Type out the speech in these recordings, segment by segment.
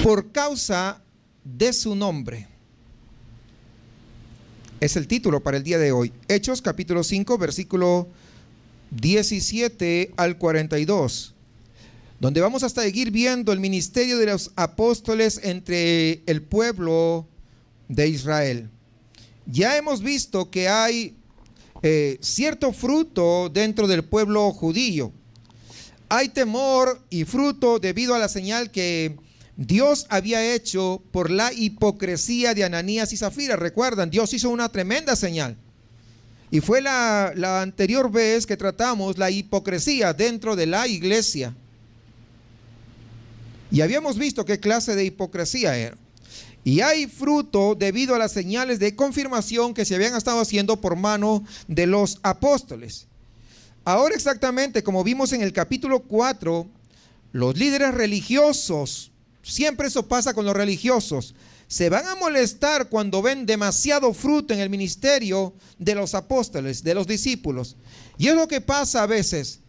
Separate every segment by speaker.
Speaker 1: por causa de su nombre. Es el título para el día de hoy. Hechos capítulo 5, versículo 17 al 42, donde vamos a seguir viendo el ministerio de los apóstoles entre el pueblo de Israel. Ya hemos visto que hay cierto fruto dentro del pueblo judío. Hay temor y fruto debido a la señal que Dios había hecho por la hipocresía de Ananías y Zafira. Recuerdan, Dios hizo una tremenda señal. Y fue la anterior vez que tratamos la hipocresía dentro de la iglesia. Y habíamos visto qué clase de hipocresía era. Y hay fruto debido a las señales de confirmación que se habían estado haciendo por mano de los apóstoles. Ahora exactamente, como vimos en el capítulo 4, los líderes religiosos, siempre eso pasa con los religiosos, se van a molestar cuando ven demasiado fruto en el ministerio de los apóstoles, de los discípulos. Y es lo que pasa a veces.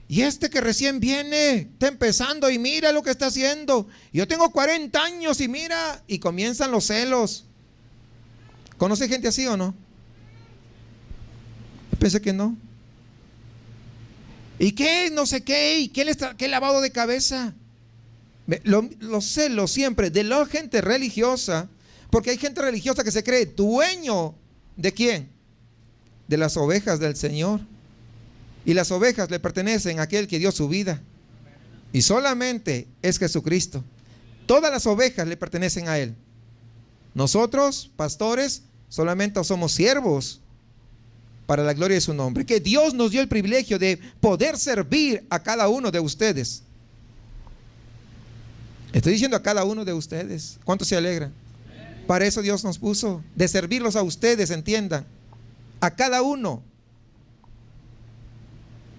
Speaker 1: Y este que recién viene, está empezando y mira lo que está haciendo. Yo tengo 40 años y mira, y comienzan los celos. ¿Conoce gente así o no? Pensé que no. ¿Y qué? No sé qué. ¿Y qué lavado de cabeza? Los celos siempre de la gente religiosa, porque hay gente religiosa que se cree dueño ¿de quién? De las ovejas del Señor. Y las ovejas le pertenecen a aquel que dio su vida. Y solamente es Jesucristo. Todas las ovejas le pertenecen a Él. Nosotros, pastores, solamente somos siervos para la gloria de su nombre. Que Dios nos dio el privilegio de poder servir a cada uno de ustedes. Estoy diciendo a cada uno de ustedes. ¿Cuánto se alegran? Para eso Dios nos puso, de servirlos a ustedes, entiendan. A cada uno.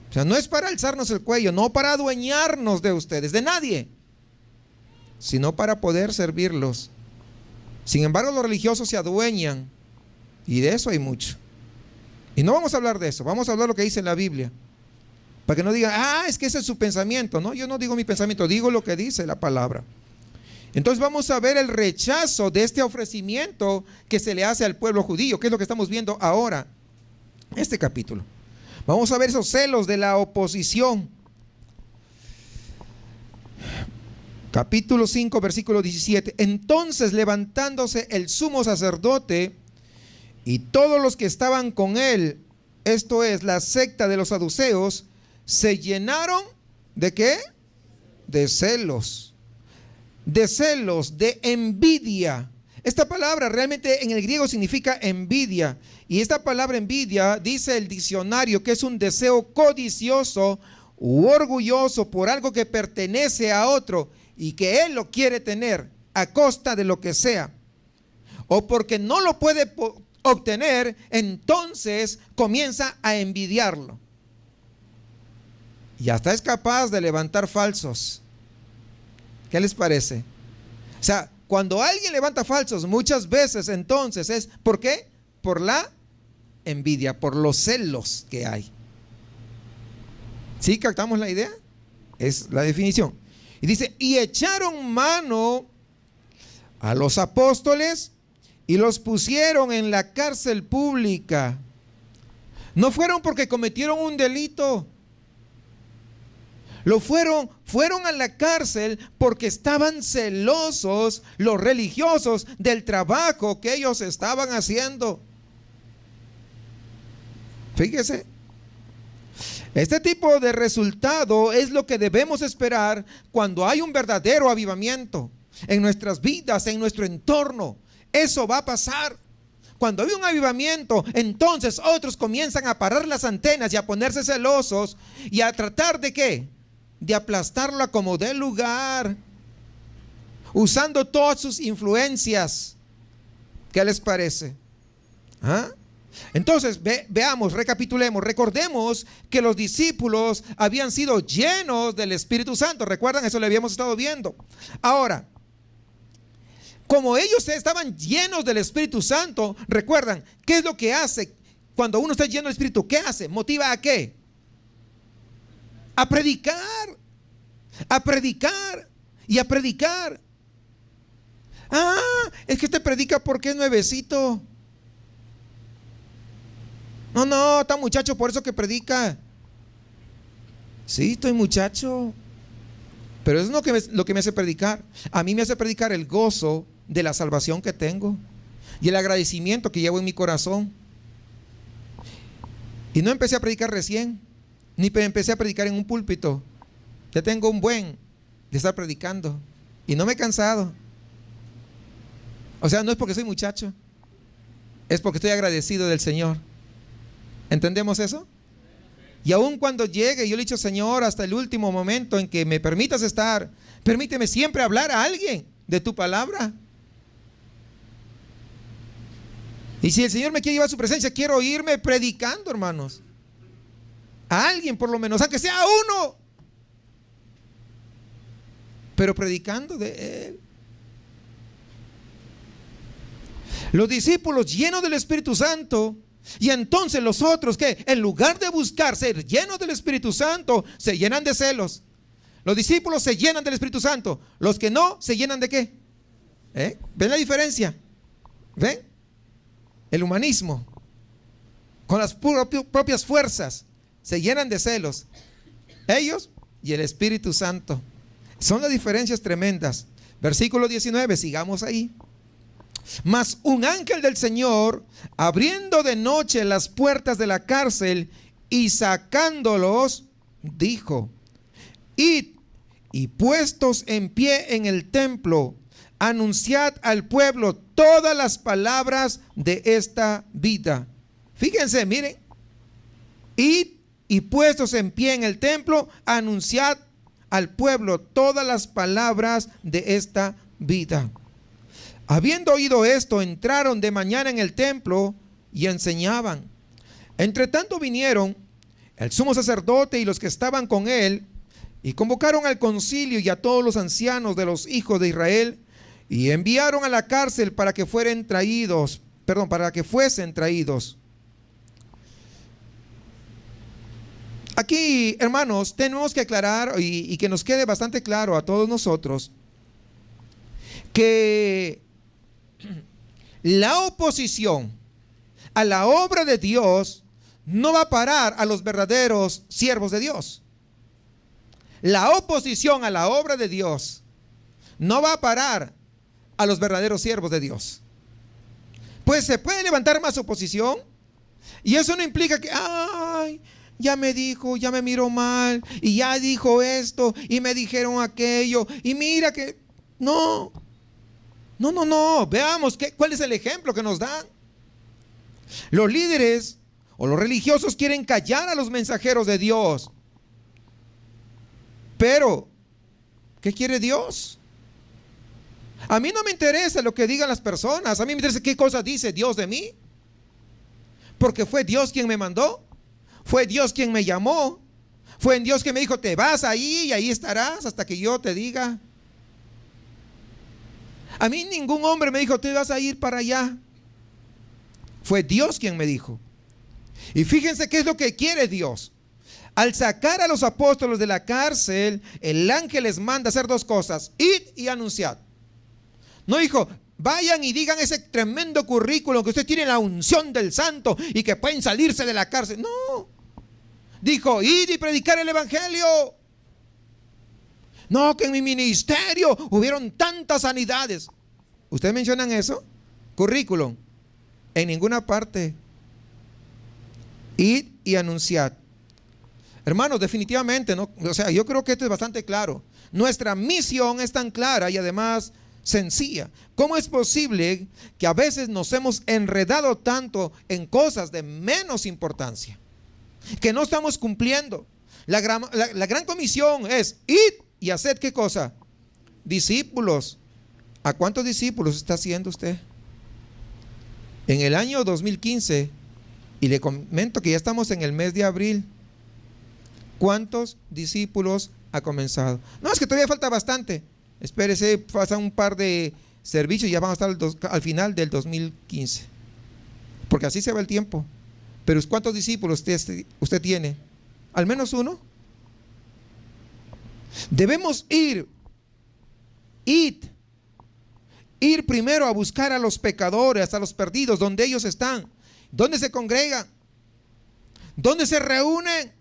Speaker 1: O sea, no es para alzarnos el cuello, no para adueñarnos de ustedes, de nadie, sino para poder servirlos. Sin embargo, los religiosos se adueñan, y de eso hay mucho. Y no vamos a hablar de eso, vamos a hablar lo que dice en la Biblia. Para que no digan, es que ese es su pensamiento. No, yo no digo mi pensamiento, digo lo que dice la palabra. Entonces vamos a ver el rechazo de este ofrecimiento que se le hace al pueblo judío, que es lo que estamos viendo ahora, este capítulo. Vamos a ver esos celos de la oposición. Capítulo 5, versículo 17. Entonces, levantándose el sumo sacerdote y todos los que estaban con él, esto es, la secta de los saduceos, se llenaron ¿de qué? De celos. De celos, de envidia. Esta palabra realmente en el griego significa envidia. Y esta palabra envidia, dice el diccionario, que es un deseo codicioso u orgulloso por algo que pertenece a otro y que él lo quiere tener a costa de lo que sea. O porque no lo puede obtener, entonces comienza a envidiarlo. Y hasta es capaz de levantar falsos. ¿Qué les parece? O sea, cuando alguien levanta falsos, muchas veces entonces es, ¿por qué? Por la envidia, por los celos que hay. ¿Sí captamos la idea? Es la definición. Y dice, y echaron mano a los apóstoles y los pusieron en la cárcel pública. No fueron porque cometieron un delito. Fueron a la cárcel porque estaban celosos los religiosos del trabajo que ellos estaban haciendo. Fíjese, este tipo de resultado es lo que debemos esperar cuando hay un verdadero avivamiento en nuestras vidas, en nuestro entorno. Eso va a pasar. Cuando hay un avivamiento, entonces otros comienzan a parar las antenas y a ponerse celosos y a tratar de ¿qué? De aplastarlo a como dé lugar, usando todas sus influencias. ¿Qué les parece? Entonces veamos, recapitulemos, recordemos que los discípulos habían sido llenos del Espíritu Santo. ¿Recuerdan? Eso lo habíamos estado viendo. Ahora, como ellos estaban llenos del Espíritu Santo, recuerdan, ¿qué es lo que hace cuando uno está lleno del Espíritu? ¿Qué hace? ¿Motiva a qué? A predicar y a predicar. Ah, es que usted predica porque es nuevecito. No, está muchacho, por eso que predica. Sí, estoy muchacho, pero eso es lo que me hace predicar. A mí me hace predicar el gozo de la salvación que tengo y el agradecimiento que llevo en mi corazón. Y no empecé a predicar recién, ni empecé a predicar en un púlpito. Ya tengo un buen de estar predicando y no me he cansado. O sea, no es porque soy muchacho, es porque estoy agradecido del Señor. ¿Entendemos eso? Y aun cuando llegue, yo le he dicho, Señor, hasta el último momento en que me permitas estar, permíteme siempre hablar a alguien de tu palabra. Y si el Señor me quiere llevar a su presencia, quiero irme predicando, hermanos. A alguien por lo menos, aunque sea uno. Pero predicando de Él. Los discípulos llenos del Espíritu Santo. Y entonces los otros que en lugar de buscar ser llenos del Espíritu Santo, se llenan de celos. Los discípulos se llenan del Espíritu Santo. Los que no, se llenan de ¿qué? ¿Ven la diferencia? ¿Ven? El humanismo, con las propias fuerzas, se llenan de celos. Ellos y el Espíritu Santo. Son las diferencias tremendas. Versículo 19, sigamos ahí. Mas un ángel del Señor, abriendo de noche las puertas de la cárcel y sacándolos, dijo: id y puestos en pie en el templo, anunciad al pueblo todas las palabras de esta vida. Fíjense, miren. Id y puestos en pie en el templo, anunciad al pueblo todas las palabras de esta vida. Habiendo oído esto, entraron de mañana en el templo y enseñaban. Entre tanto vinieron el sumo sacerdote y los que estaban con él, y convocaron al concilio y a todos los ancianos de los hijos de Israel, y enviaron a la cárcel para que fuesen traídos. Aquí, hermanos, tenemos que aclarar y que nos quede bastante claro a todos nosotros que la oposición a la obra de Dios no va a parar a los verdaderos siervos de Dios. La oposición a la obra de Dios no va a parar a los verdaderos siervos de Dios. Pues se puede levantar más oposición y eso no implica que, ay, ya me dijo, ya me miró mal y ya dijo esto y me dijeron aquello y mira que no. Veamos cuál es el ejemplo que nos dan. Los líderes o los religiosos quieren callar a los mensajeros de Dios. Pero, ¿qué quiere Dios? A mí no me interesa lo que digan las personas. A mí me interesa qué cosa dice Dios de mí. Porque fue Dios quien me mandó. Fue Dios quien me llamó. Fue Dios quien me dijo, te vas ahí y ahí estarás hasta que yo te diga. A mí ningún hombre me dijo, te vas a ir para allá. Fue Dios quien me dijo. Y fíjense qué es lo que quiere Dios. Al sacar a los apóstoles de la cárcel, el ángel les manda hacer dos cosas: id y anunciad. No dijo, vayan y digan ese tremendo currículum que usted tiene la unción del santo y que pueden salirse de la cárcel. No. Dijo, id y predicar el evangelio. No, que en mi ministerio hubieron tantas sanidades. ¿Ustedes mencionan eso? Currículum. En ninguna parte. Id y anunciad. Hermanos, definitivamente, ¿no? O sea, yo creo que esto es bastante claro. Nuestra misión es tan clara y además sencilla. ¿Cómo es posible que a veces nos hemos enredado tanto en cosas de menos importancia? Que no estamos cumpliendo. La gran comisión es id y haced ¿qué cosa? Discípulos. ¿A cuántos discípulos está haciendo usted? En el año 2015, y le comento que ya estamos en el mes de abril, ¿cuántos discípulos ha comenzado? No, es que todavía falta bastante. Espérese, pasan un par de servicios y ya vamos a estar al final del 2015. Porque así se va el tiempo. Pero ¿cuántos discípulos usted tiene? ¿Al menos uno? Debemos ir. Id ir primero a buscar a los pecadores, a los perdidos, donde ellos están, donde se congregan, donde se reúnen.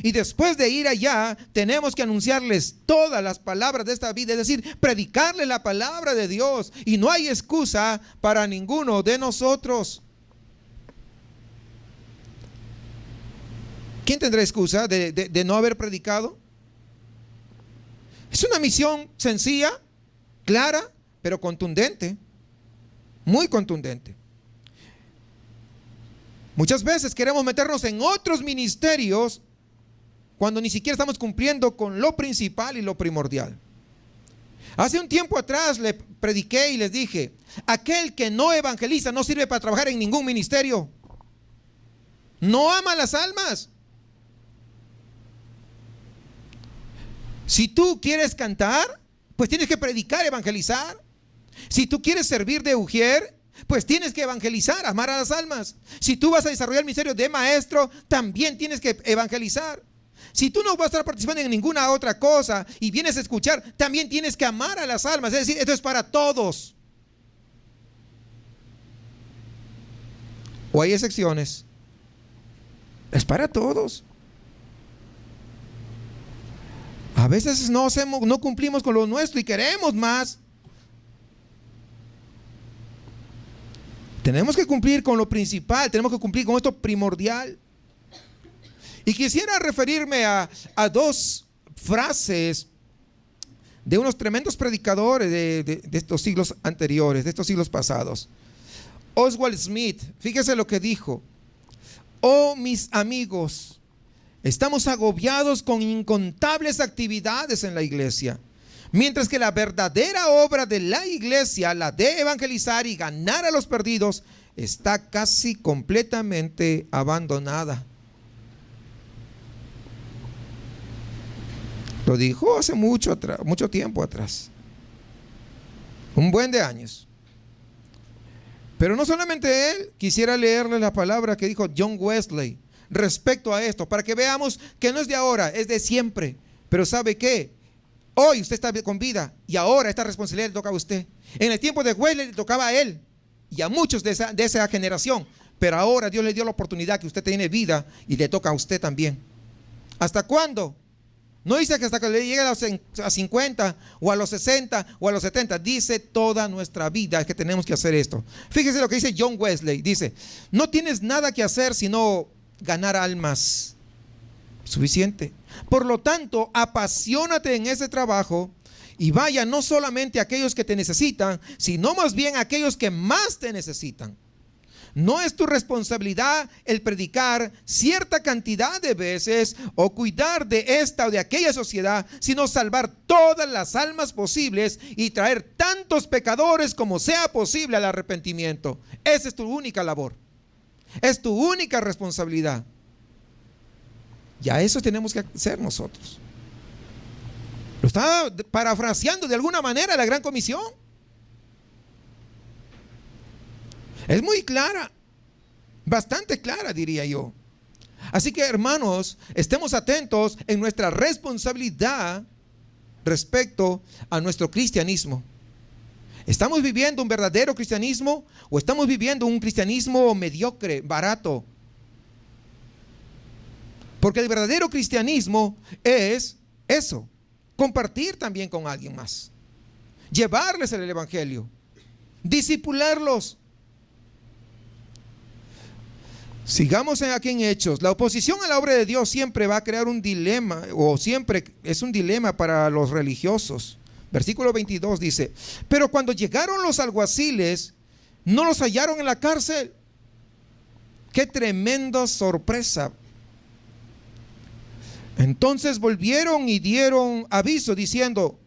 Speaker 1: Y después de ir allá, tenemos que anunciarles todas las palabras de esta vida, es decir, predicarles la palabra de Dios. Y no hay excusa para ninguno de nosotros. ¿Quién tendrá excusa de no haber predicado? Es una misión sencilla, clara, pero contundente, muy contundente. Muchas veces queremos meternos en otros ministerios cuando ni siquiera estamos cumpliendo con lo principal y lo primordial. Hace un tiempo atrás le prediqué y les dije: aquel que no evangeliza no sirve para trabajar en ningún ministerio. No ama las almas. Si tú quieres cantar, pues tienes que predicar, evangelizar. Si tú quieres servir de ujier, pues tienes que evangelizar, amar a las almas. Si tú vas a desarrollar el ministerio de maestro, también tienes que evangelizar. Si tú no vas a estar participando en ninguna otra cosa y vienes a escuchar, también tienes que amar a las almas. Es decir, esto es para todos. ¿O hay excepciones? Es para todos. A veces no cumplimos con lo nuestro y queremos más. Tenemos que cumplir con lo principal, tenemos que cumplir con esto primordial. Y quisiera referirme a dos frases de unos tremendos predicadores de estos siglos anteriores, de estos siglos pasados. Oswald Smith, fíjese lo que dijo: oh, mis amigos, estamos agobiados con incontables actividades en la iglesia, mientras que la verdadera obra de la iglesia, la de evangelizar y ganar a los perdidos, está casi completamente abandonada. Lo dijo hace mucho tiempo atrás, un buen de años. Pero no solamente él, quisiera leerle la palabra que dijo John Wesley respecto a esto, para que veamos que no es de ahora, es de siempre. Pero ¿sabe qué? Hoy usted está con vida y ahora esta responsabilidad le toca a usted. En el tiempo de Wesley le tocaba a él y a muchos de esa generación, pero ahora Dios le dio la oportunidad que usted tiene vida y le toca a usted también. ¿Hasta cuándo? No dice que hasta que le llegue a 50 o a los 60 o a los 70. Dice toda nuestra vida es que tenemos que hacer esto. Fíjese lo que dice John Wesley. Dice: no tienes nada que hacer sino ganar almas. Suficiente. Por lo tanto, apasionate en ese trabajo y vaya no solamente a aquellos que te necesitan, sino más bien a aquellos que más te necesitan. No es tu responsabilidad el predicar cierta cantidad de veces o cuidar de esta o de aquella sociedad, sino salvar todas las almas posibles y traer tantos pecadores como sea posible al arrepentimiento. Esa es tu única labor. Es tu única responsabilidad. Y a eso tenemos que hacer nosotros. Lo está parafraseando de alguna manera la Gran Comisión. Es muy clara, bastante clara, diría yo. Así que, hermanos, estemos atentos en nuestra responsabilidad respecto a nuestro cristianismo. ¿Estamos viviendo un verdadero cristianismo o estamos viviendo un cristianismo mediocre, barato? Porque el verdadero cristianismo es eso: compartir también con alguien más, llevarles el evangelio, discipularlos. Sigamos aquí en Hechos. La oposición a la obra de Dios siempre va a crear un dilema, o siempre es un dilema para los religiosos. Versículo 22 dice: pero cuando llegaron los alguaciles, no los hallaron en la cárcel. ¡Qué tremenda sorpresa! Entonces volvieron y dieron aviso diciendo: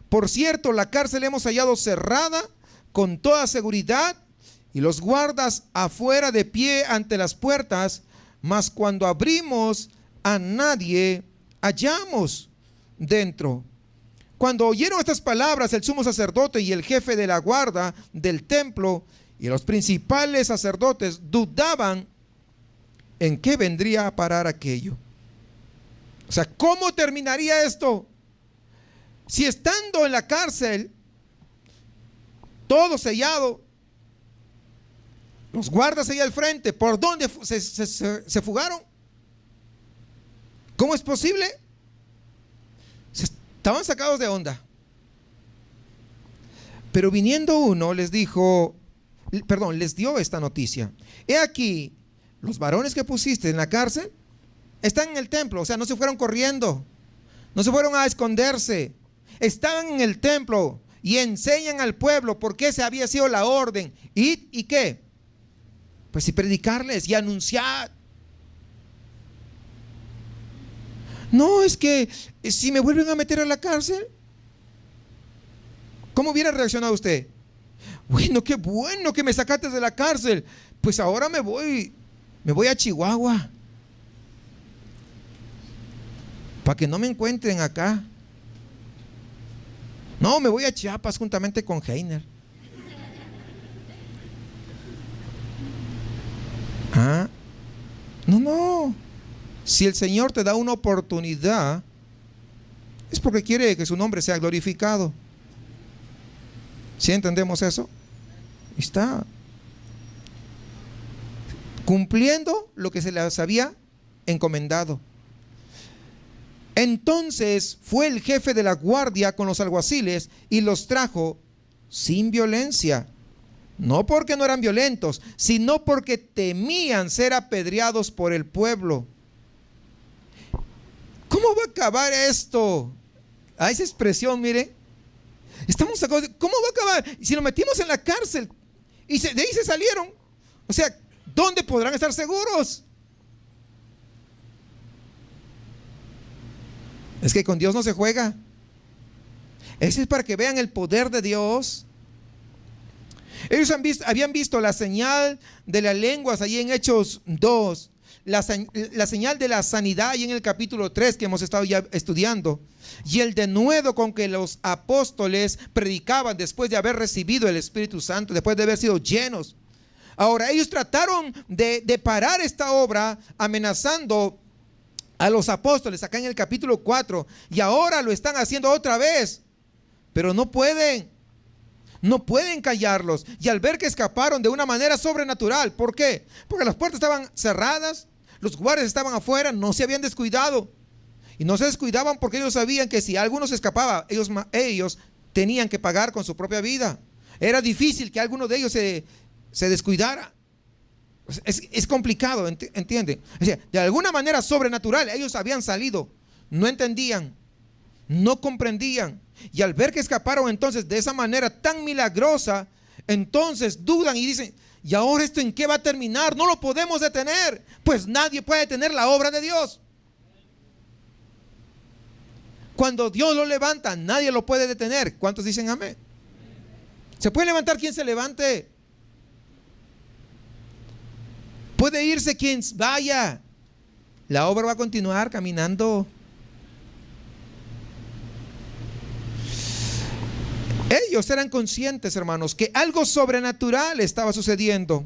Speaker 1: por cierto, la cárcel hemos hallado cerrada con toda seguridad y los guardas afuera de pie ante las puertas, mas cuando abrimos a nadie hallamos dentro. Cuando oyeron estas palabras, el sumo sacerdote y el jefe de la guarda del templo y los principales sacerdotes dudaban en qué vendría a parar aquello. O sea, ¿cómo terminaría esto? Si estando en la cárcel todo sellado, los guardas ahí al frente. ¿Por dónde se fugaron? ¿Cómo es posible? Estaban sacados de onda. Pero viniendo uno les dio esta noticia: he aquí, los varones que pusiste en la cárcel están en el templo. O sea, no se fueron corriendo, no se fueron a esconderse, estaban en el templo y enseñan al pueblo por qué se había sido la orden. ¿Y qué? Pues y predicarles y anunciar. No, es que si me vuelven a meter a la cárcel, ¿cómo hubiera reaccionado usted? Bueno, qué bueno que me sacaste de la cárcel. Pues ahora me voy a Chihuahua, para que no me encuentren acá. No, me voy a Chiapas juntamente con Heiner. No. Si el Señor te da una oportunidad, es porque quiere que su nombre sea glorificado. ¿Sí entendemos eso? Está cumpliendo lo que se les había encomendado. Entonces fue el jefe de la guardia con los alguaciles y los trajo sin violencia. No porque no eran violentos, sino porque temían ser apedreados por el pueblo. ¿Cómo va a acabar esto? A esa expresión, mire. Estamos sacados. ¿Cómo va a acabar? Si lo metimos en la cárcel y de ahí se salieron. O sea, ¿dónde podrán estar seguros? Es que con Dios no se juega. Ese es para que vean el poder de Dios. Ellos habían visto la señal de las lenguas allí en Hechos 2, la señal de la sanidad ahí en el capítulo 3 que hemos estado ya estudiando, y el denuedo con que los apóstoles predicaban después de haber recibido el Espíritu Santo, después de haber sido llenos. Ahora ellos trataron de parar esta obra amenazando a los apóstoles acá en el capítulo 4, y ahora lo están haciendo otra vez, pero no pueden callarlos. Y al ver que escaparon de una manera sobrenatural, ¿por qué? Porque las puertas estaban cerradas, los guardias estaban afuera, no se habían descuidado, y no se descuidaban porque ellos sabían que si alguno se escapaba, ellos tenían que pagar con su propia vida. Era difícil que alguno de ellos se descuidara. Es complicado, ¿entiende? O sea, de alguna manera sobrenatural ellos habían salido, no entendían, no comprendían, y al ver que escaparon entonces de esa manera tan milagrosa, entonces dudan y dicen: ¿y ahora esto en qué va a terminar? No lo podemos detener. Pues nadie puede detener la obra de Dios. Cuando Dios lo levanta, nadie lo puede detener. ¿Cuántos dicen amén? ¿Se puede levantar quien se levante? Puede irse quien vaya. La obra va a continuar caminando. Ellos eran conscientes, hermanos, que algo sobrenatural estaba sucediendo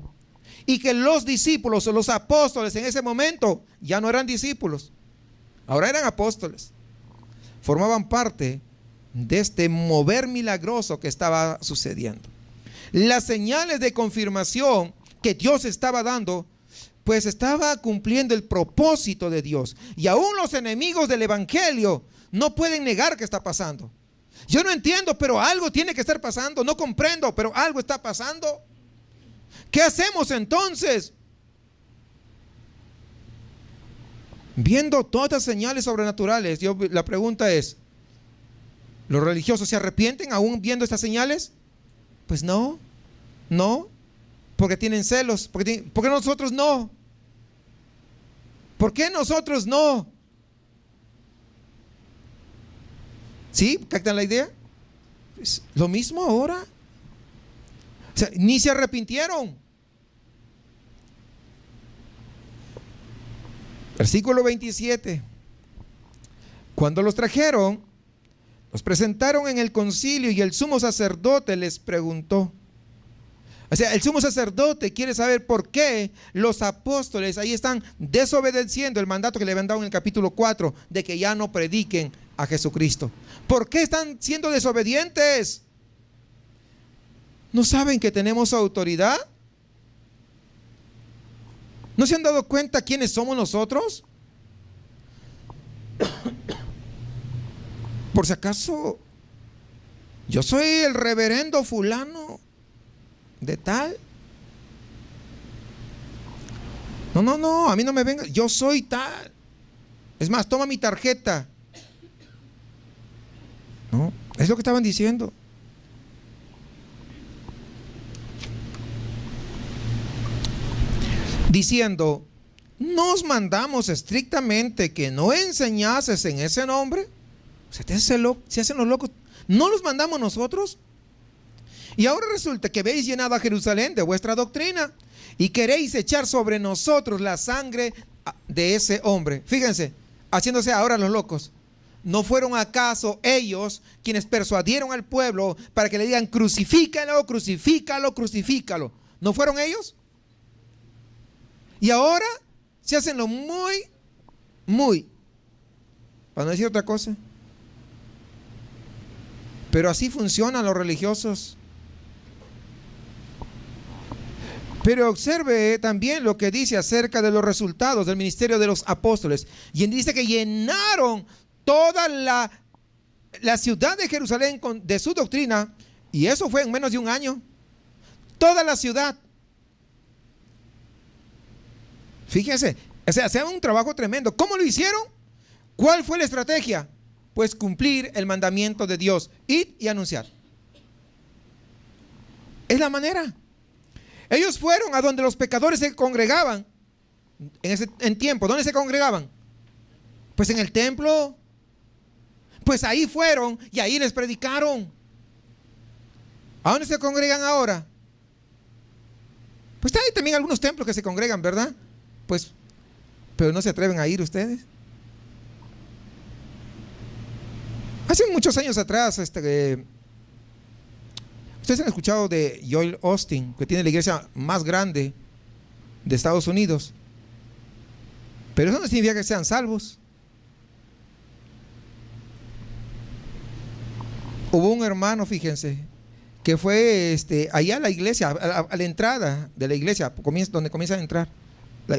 Speaker 1: y que los discípulos o los apóstoles en ese momento ya no eran discípulos, ahora eran apóstoles. Formaban parte de este mover milagroso que estaba sucediendo. Las señales de confirmación que Dios estaba dando, pues estaba cumpliendo el propósito de Dios. Y aún los enemigos del evangelio no pueden negar que está pasando. Yo no entiendo, pero algo tiene que estar pasando. No comprendo, pero algo está pasando. ¿Qué hacemos entonces? Viendo todas las señales sobrenaturales, la pregunta es: ¿los religiosos se arrepienten aún viendo estas señales? Pues no, porque tienen celos. ¿Por qué nosotros no? ¿Por qué nosotros no? ¿Sí? ¿Captan la idea? Pues lo mismo ahora. O sea, ni se arrepintieron. Versículo 27. Cuando los trajeron, los presentaron en el concilio y el sumo sacerdote les preguntó. O sea, el sumo sacerdote quiere saber por qué los apóstoles ahí están desobedeciendo el mandato que le habían dado en el capítulo 4 de que ya no prediquen a Jesucristo. ¿Por qué están siendo desobedientes? ¿No saben que tenemos autoridad? ¿No se han dado cuenta quiénes somos nosotros? Por si acaso, yo soy el reverendo fulano de tal. No, a mí no me venga, yo soy tal. Es más, toma mi tarjeta. No, es lo que estaban diciendo. Diciendo, nos mandamos estrictamente que no enseñases en ese nombre. Se hacen los locos. ¿No los mandamos nosotros? Y ahora resulta que habéis llenado a Jerusalén de vuestra doctrina y queréis echar sobre nosotros la sangre de ese hombre. Fíjense, haciéndose ahora los locos. ¿No fueron acaso ellos quienes persuadieron al pueblo para que le digan crucifícalo, crucifícalo, crucifícalo? ¿No fueron ellos? Y ahora se hacen lo muy, para no decir otra cosa. Pero así funcionan los religiosos. Pero observe también lo que dice acerca de los resultados del ministerio de los apóstoles. Y dice que llenaron toda la ciudad de Jerusalén de su doctrina. Y eso fue en menos de un año. Toda la ciudad. Fíjense, o sea, hacían un trabajo tremendo. ¿Cómo lo hicieron? ¿Cuál fue la estrategia? Pues cumplir el mandamiento de Dios, ir y anunciar. Es la manera. Ellos fueron a donde los pecadores se congregaban en tiempo. ¿Dónde se congregaban? Pues en el templo. Pues ahí fueron y ahí les predicaron. ¿A dónde se congregan ahora? Pues hay también algunos templos que se congregan, ¿verdad? Pues, pero no se atreven a ir ustedes. Hace muchos años atrás, ustedes han escuchado de Joel Austin, que tiene la iglesia más grande de Estados Unidos. Pero eso no significa que sean salvos. Hubo un hermano, fíjense, que fue allá a la iglesia, a la entrada de la iglesia, donde comienzan a entrar.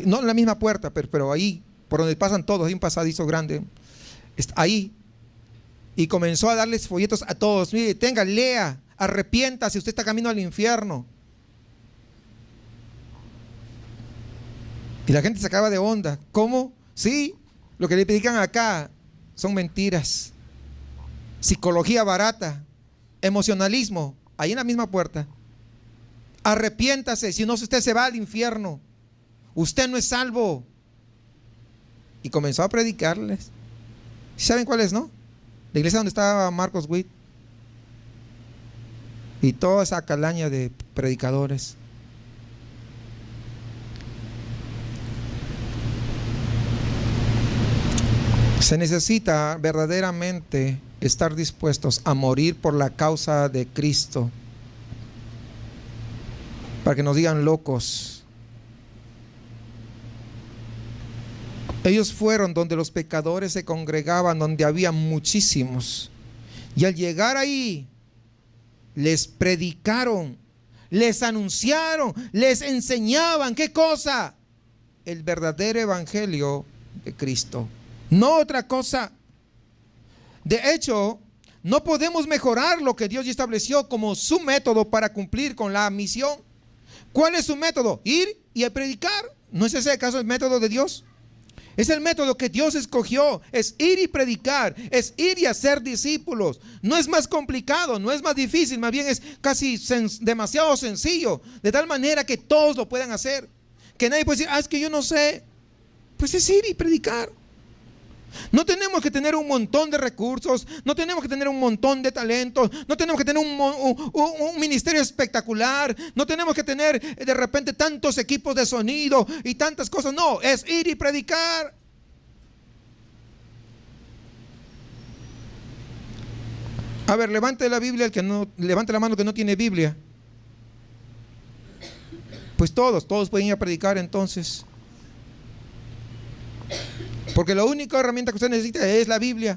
Speaker 1: No en la misma puerta, pero ahí, por donde pasan todos, hay un pasadizo grande. Ahí. Y comenzó a darles folletos a todos. Mire, tenga, lea, arrepiéntase, usted está camino al infierno. Y la gente se acaba de onda. ¿Cómo? Sí, lo que le predican acá son mentiras. Psicología barata, emocionalismo, ahí en la misma puerta. Arrepiéntase, si no usted se va al infierno. Usted no es salvo. Y comenzó a predicarles. ¿Saben cuál es, no? La iglesia donde estaba Marcos Witt y toda esa calaña de predicadores. Se necesita verdaderamente estar dispuestos a morir por la causa de Cristo, para que nos digan locos. Ellos fueron donde los pecadores se congregaban, donde había muchísimos. Y al llegar ahí, les predicaron, les anunciaron, les enseñaban. ¿Qué cosa? El verdadero evangelio de Cristo. No otra cosa. De hecho, no podemos mejorar lo que Dios ya estableció como su método para cumplir con la misión. ¿Cuál es su método? Ir y a predicar. ¿No es ese acaso el método de Dios? Es el método que Dios escogió, es ir y predicar, es ir y hacer discípulos. No es más complicado, no es más difícil, más bien es casi demasiado sencillo, de tal manera que todos lo puedan hacer. Que nadie puede decir, es que yo no sé. Pues es ir y predicar. No tenemos que tener un montón de recursos, no tenemos que tener un montón de talentos, no tenemos que tener un ministerio espectacular, no tenemos que tener de repente tantos equipos de sonido y tantas cosas. No, es ir y predicar. A ver, levante la Biblia el que no, levante la mano que no tiene Biblia. Pues todos pueden ir a predicar entonces. Porque la única herramienta que usted necesita es la Biblia.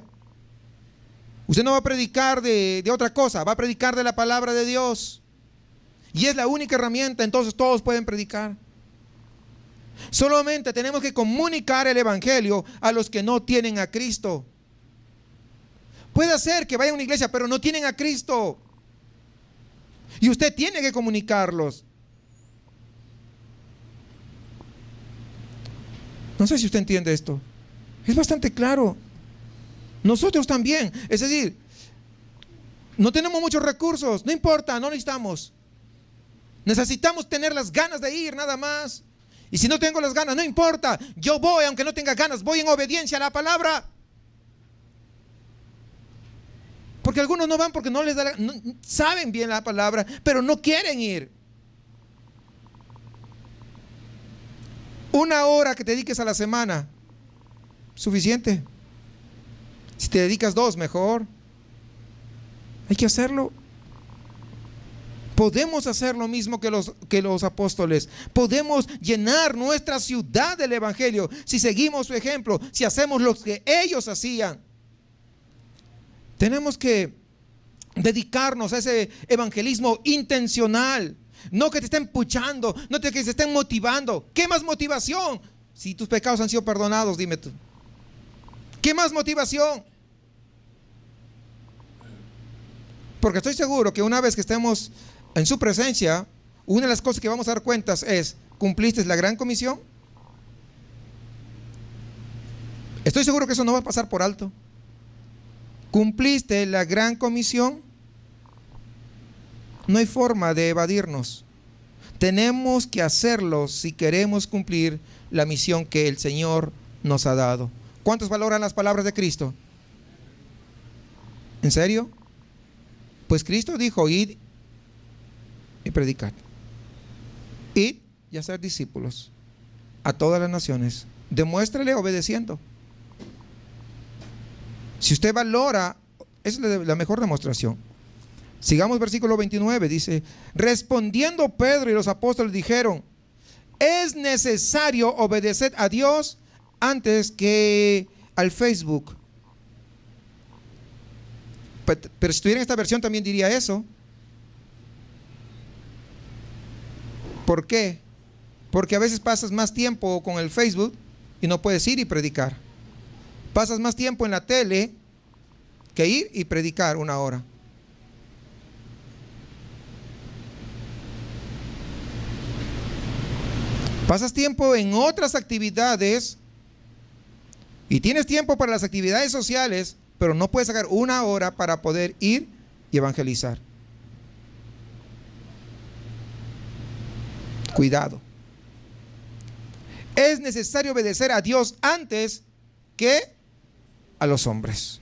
Speaker 1: Usted no va a predicar de otra cosa, va a predicar de la palabra de Dios. y es la única herramienta, entonces todos pueden predicar. Solamente tenemos que comunicar el evangelio a los que no tienen a Cristo. Puede ser que vayan a una iglesia, pero no tienen a Cristo, y usted tiene que comunicarlos. No sé si usted entiende esto. Es bastante claro. Nosotros también, es decir, no tenemos muchos recursos, no importa, no necesitamos. Necesitamos tener las ganas de ir, nada más. Y si no tengo las ganas, no importa, yo voy, aunque no tenga ganas, voy en obediencia a la palabra. Porque algunos no van porque no les da no, saben bien la palabra, pero no quieren ir. Una hora que te dediques a la semana, suficiente. Si te dedicas 2, mejor. Hay que hacerlo. Podemos hacer lo mismo que los apóstoles. Podemos llenar nuestra ciudad del evangelio si seguimos su ejemplo, si hacemos lo que ellos hacían. Tenemos que dedicarnos a ese evangelismo intencional. No que te estén puchando, no que te estén motivando. ¿Qué más motivación? Si tus pecados han sido perdonados, dime tú. ¿Qué más motivación? Porque estoy seguro que una vez que estemos en su presencia, una de las cosas que vamos a dar cuentas es: ¿cumpliste la gran comisión? Estoy seguro que eso no va a pasar por alto. ¿Cumpliste la gran comisión? No hay forma de evadirnos. Tenemos que hacerlo si queremos cumplir la misión que el Señor nos ha dado. ¿Cuántos valoran las palabras de Cristo? ¿En serio? Pues Cristo dijo: id y predicad. Id y hacer discípulos a todas las naciones. Demuéstrele obedeciendo. Si usted valora, esa es la mejor demostración. Sigamos versículo 29, dice: respondiendo Pedro y los apóstoles dijeron: es necesario obedecer a Dios antes que al Facebook. Pero si estuviera en esta versión también diría eso. ¿Por qué? Porque a veces pasas más tiempo con el Facebook y no puedes ir y predicar. Pasas más tiempo en la tele que ir y predicar 1 hora. Pasas tiempo en otras actividades y tienes tiempo para las actividades sociales, pero no puedes sacar 1 hora para poder ir y evangelizar. Cuidado. Es necesario obedecer a Dios antes que a los hombres.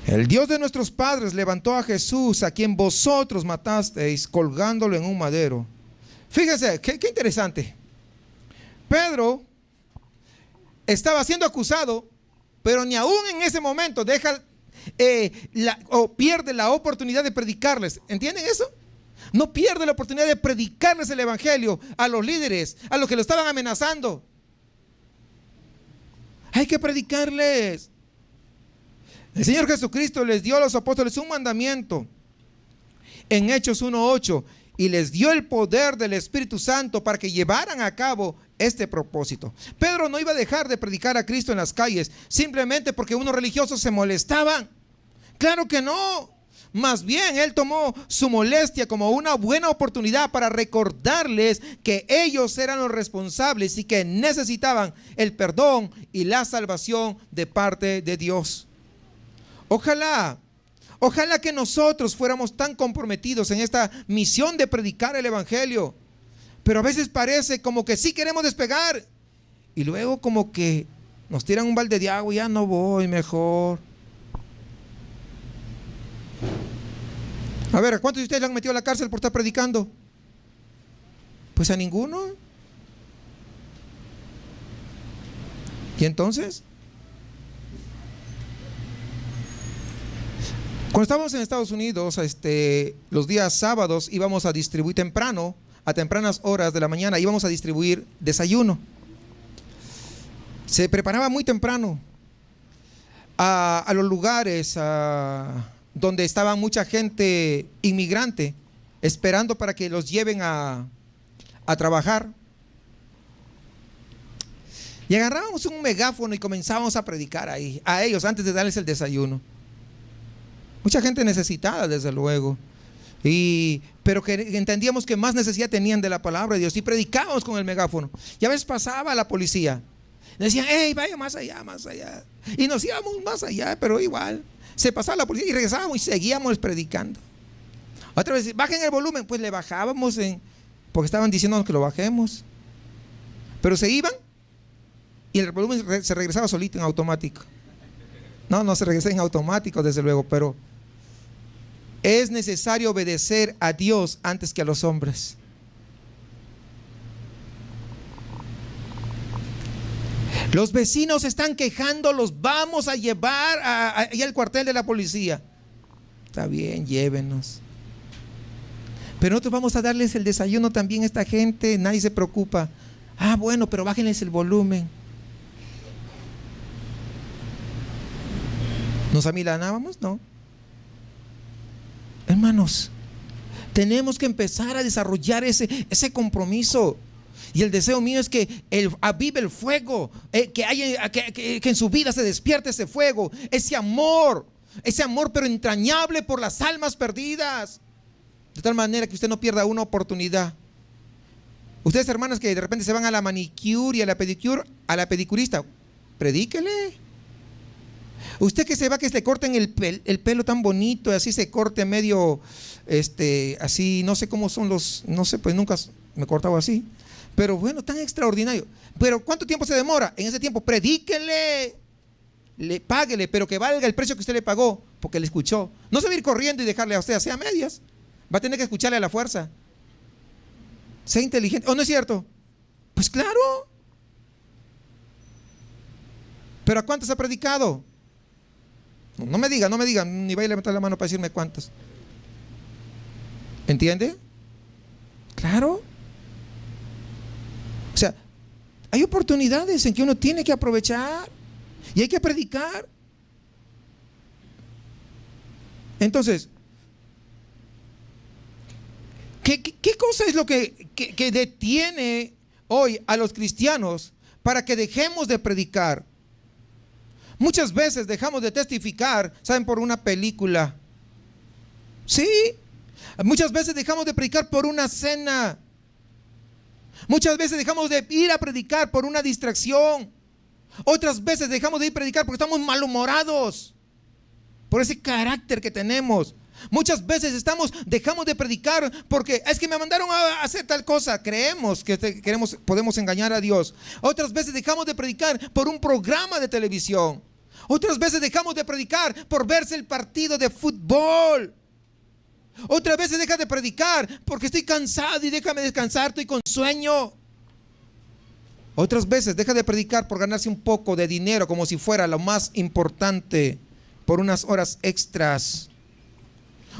Speaker 1: El Dios de nuestros padres levantó a Jesús, a quien vosotros matasteis, colgándolo en un madero. Fíjense, qué interesante. Pedro estaba siendo acusado, pero ni aún en ese momento deja o pierde la oportunidad de predicarles. ¿Entienden eso? No pierde la oportunidad de predicarles el evangelio a los líderes, a los que lo estaban amenazando. Hay que predicarles. El Señor Jesucristo les dio a los apóstoles un mandamiento en Hechos 1:8 y les dio el poder del Espíritu Santo para que llevaran a cabo este propósito. Pedro no iba a dejar de predicar a Cristo en las calles simplemente porque unos religiosos se molestaban. Claro que no. Más bien él tomó su molestia como una buena oportunidad para recordarles que ellos eran los responsables y que necesitaban el perdón y la salvación de parte de Dios. Ojalá que nosotros fuéramos tan comprometidos en esta misión de predicar el evangelio, pero a veces parece como que sí queremos despegar y luego como que nos tiran un balde de agua y ya no voy, mejor. A ver, ¿a cuántos de ustedes le han metido a la cárcel por estar predicando? Pues a ninguno. ¿Y entonces? Cuando estábamos en Estados Unidos, los días sábados íbamos a distribuir temprano, a tempranas horas de la mañana, íbamos a distribuir desayuno. Se preparaba muy temprano a los lugares, a donde estaba mucha gente inmigrante esperando para que los lleven a trabajar. Y agarrábamos un megáfono y comenzábamos a predicar ahí, a ellos, antes de darles el desayuno. Mucha gente necesitada, desde luego. Pero que entendíamos que más necesidad tenían de la palabra de Dios. Y predicábamos con el megáfono. Y a veces pasaba la policía. Decían, hey, vaya más allá, más allá. Y nos íbamos más allá, pero igual. Se pasaba la policía y regresábamos y seguíamos predicando. Otra vez, bajen el volumen. Pues le bajábamos porque estaban diciéndonos que lo bajemos. Pero se iban y el volumen se regresaba solito en automático. No se regresa en automático, desde luego, pero es necesario obedecer a Dios antes que a los hombres. Los vecinos están quejando, los vamos a llevar allá al cuartel de la policía. Está bien, llévenos. Pero nosotros vamos a darles el desayuno también a esta gente, nadie se preocupa. Ah, bueno, pero bájenles el volumen. ¿Nos amilanábamos? No. Hermanos, tenemos que empezar a desarrollar ese compromiso. Y el deseo mío es que avive el fuego, que en su vida se despierte ese fuego, ese amor pero entrañable por las almas perdidas. De tal manera que usted no pierda una oportunidad. Ustedes, hermanas, que de repente se van a la manicure y a la pedicure, a la pedicurista, predíquele. Usted que se va, que se corten el pelo tan bonito, así se corte medio, así, no sé cómo son no sé, pues nunca me he cortado así. Pero bueno, tan extraordinario. Pero ¿cuánto tiempo se demora? En ese tiempo, predíquele, páguele, pero que valga el precio que usted le pagó, porque le escuchó. No se va a ir corriendo y dejarle a usted así a medias. Va a tener que escucharle a la fuerza. Sea inteligente. ¿O no es cierto? Pues claro. ¿Pero a cuántos ha predicado? No me diga, ni vaya a levantar la mano para decirme cuántos. ¿Entiende? Claro. O sea, hay oportunidades en que uno tiene que aprovechar y hay que predicar. Entonces, ¿qué cosa es lo que detiene hoy a los cristianos para que dejemos de predicar? Muchas veces dejamos de testificar, ¿saben? Por una película. Sí. Muchas veces dejamos de predicar por una cena. Muchas veces dejamos de ir a predicar por una distracción. Otras veces dejamos de ir a predicar porque estamos malhumorados, por ese carácter que tenemos. Muchas veces dejamos de predicar porque es que me mandaron a hacer tal cosa. Creemos que podemos engañar a Dios. Otras veces dejamos de predicar por un programa de televisión. Otras veces dejamos de predicar por verse el partido de fútbol. Otras veces deja de predicar porque estoy cansado y déjame descansar, estoy con sueño. Otras veces deja de predicar por ganarse un poco de dinero como si fuera lo más importante, por unas horas extras.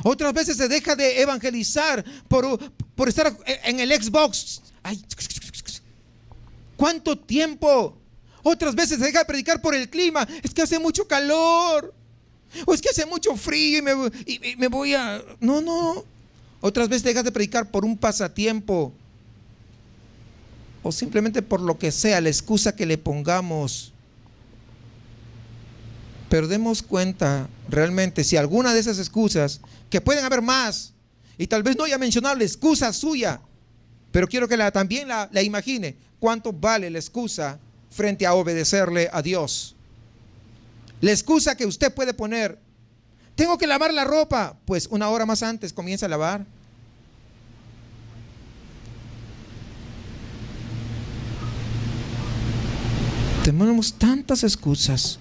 Speaker 1: Otras veces se deja de evangelizar por estar en el Xbox. Ay, ¿cuánto tiempo? Otras veces se deja de predicar por el clima. Es que hace mucho calor. O es que hace mucho frío y me voy a... No. Otras veces dejas de predicar por un pasatiempo. O simplemente por lo que sea, la excusa que le pongamos. Pero demos cuenta realmente si alguna de esas excusas, que pueden haber más, y tal vez no haya mencionado la excusa suya, pero quiero que también la imagine. ¿Cuánto vale la excusa frente a obedecerle a Dios? La excusa que usted puede poner: tengo que lavar la ropa. Pues una hora más antes comienza a lavar. Tenemos tantas excusas.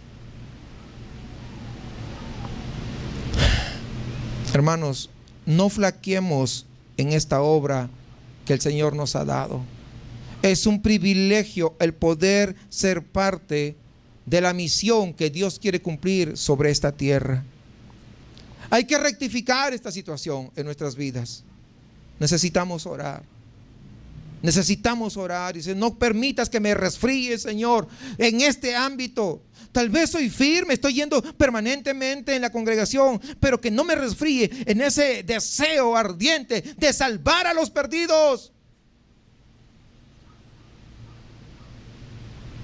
Speaker 1: Hermanos, no flaqueemos en esta obra que el Señor nos ha dado. Es un privilegio el poder ser parte de la misión que Dios quiere cumplir sobre esta tierra. Hay que rectificar esta situación en nuestras vidas. Necesitamos orar. Necesitamos orar. Dice, no permitas que me resfríe, Señor, en este ámbito. Tal vez soy firme, estoy yendo permanentemente en la congregación, pero que no me resfríe en ese deseo ardiente de salvar a los perdidos.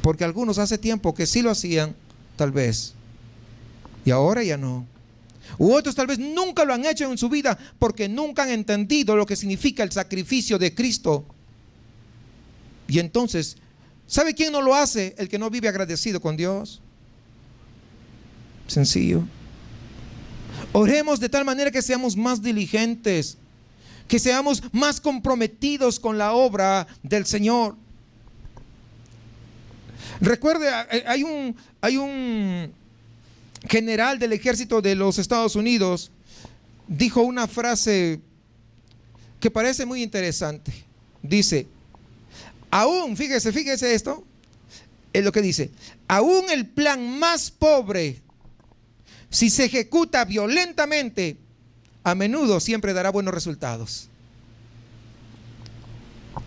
Speaker 1: Porque algunos hace tiempo que sí lo hacían, tal vez, y ahora ya no. U otros tal vez nunca lo han hecho en su vida porque nunca han entendido lo que significa el sacrificio de Cristo. Y entonces, ¿sabe quién no lo hace? El que no vive agradecido con Dios. Sencillo. Oremos de tal manera que seamos más diligentes, que seamos más comprometidos con la obra del Señor. Recuerde, hay un general del ejército de los Estados Unidos, dijo una frase que parece muy interesante. Dice, aún, fíjese esto, es lo que dice, aún el plan más pobre, si se ejecuta violentamente, a menudo siempre dará buenos resultados.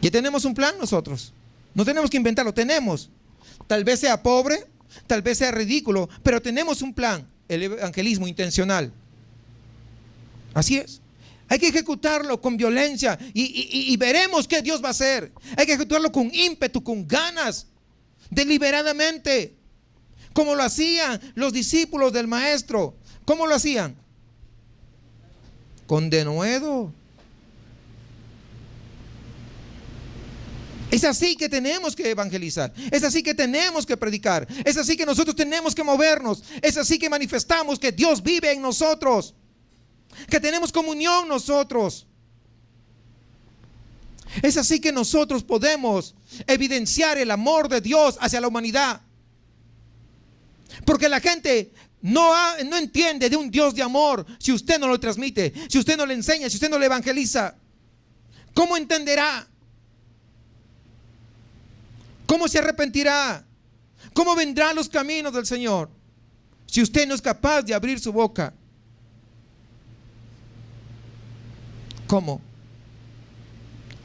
Speaker 1: Ya tenemos un plan nosotros, no tenemos que inventarlo, tenemos. Tal vez sea pobre, tal vez sea ridículo, pero tenemos un plan, el evangelismo intencional. Así es. Hay que ejecutarlo con violencia y veremos qué Dios va a hacer. Hay que ejecutarlo con ímpetu, con ganas, deliberadamente, como lo hacían los discípulos del Maestro. ¿Cómo lo hacían? Con denuedo. Es así que tenemos que evangelizar, es así que tenemos que predicar, es así que nosotros tenemos que movernos, es así que manifestamos que Dios vive en nosotros, que tenemos comunión nosotros. Es así que nosotros podemos evidenciar el amor de Dios hacia la humanidad. Porque la gente no entiende de un Dios de amor si usted no lo transmite, si usted no le enseña, si usted no le evangeliza. ¿Cómo entenderá? ¿Cómo se arrepentirá? ¿Cómo vendrán los caminos del Señor si usted no es capaz de abrir su boca? ¿Cómo?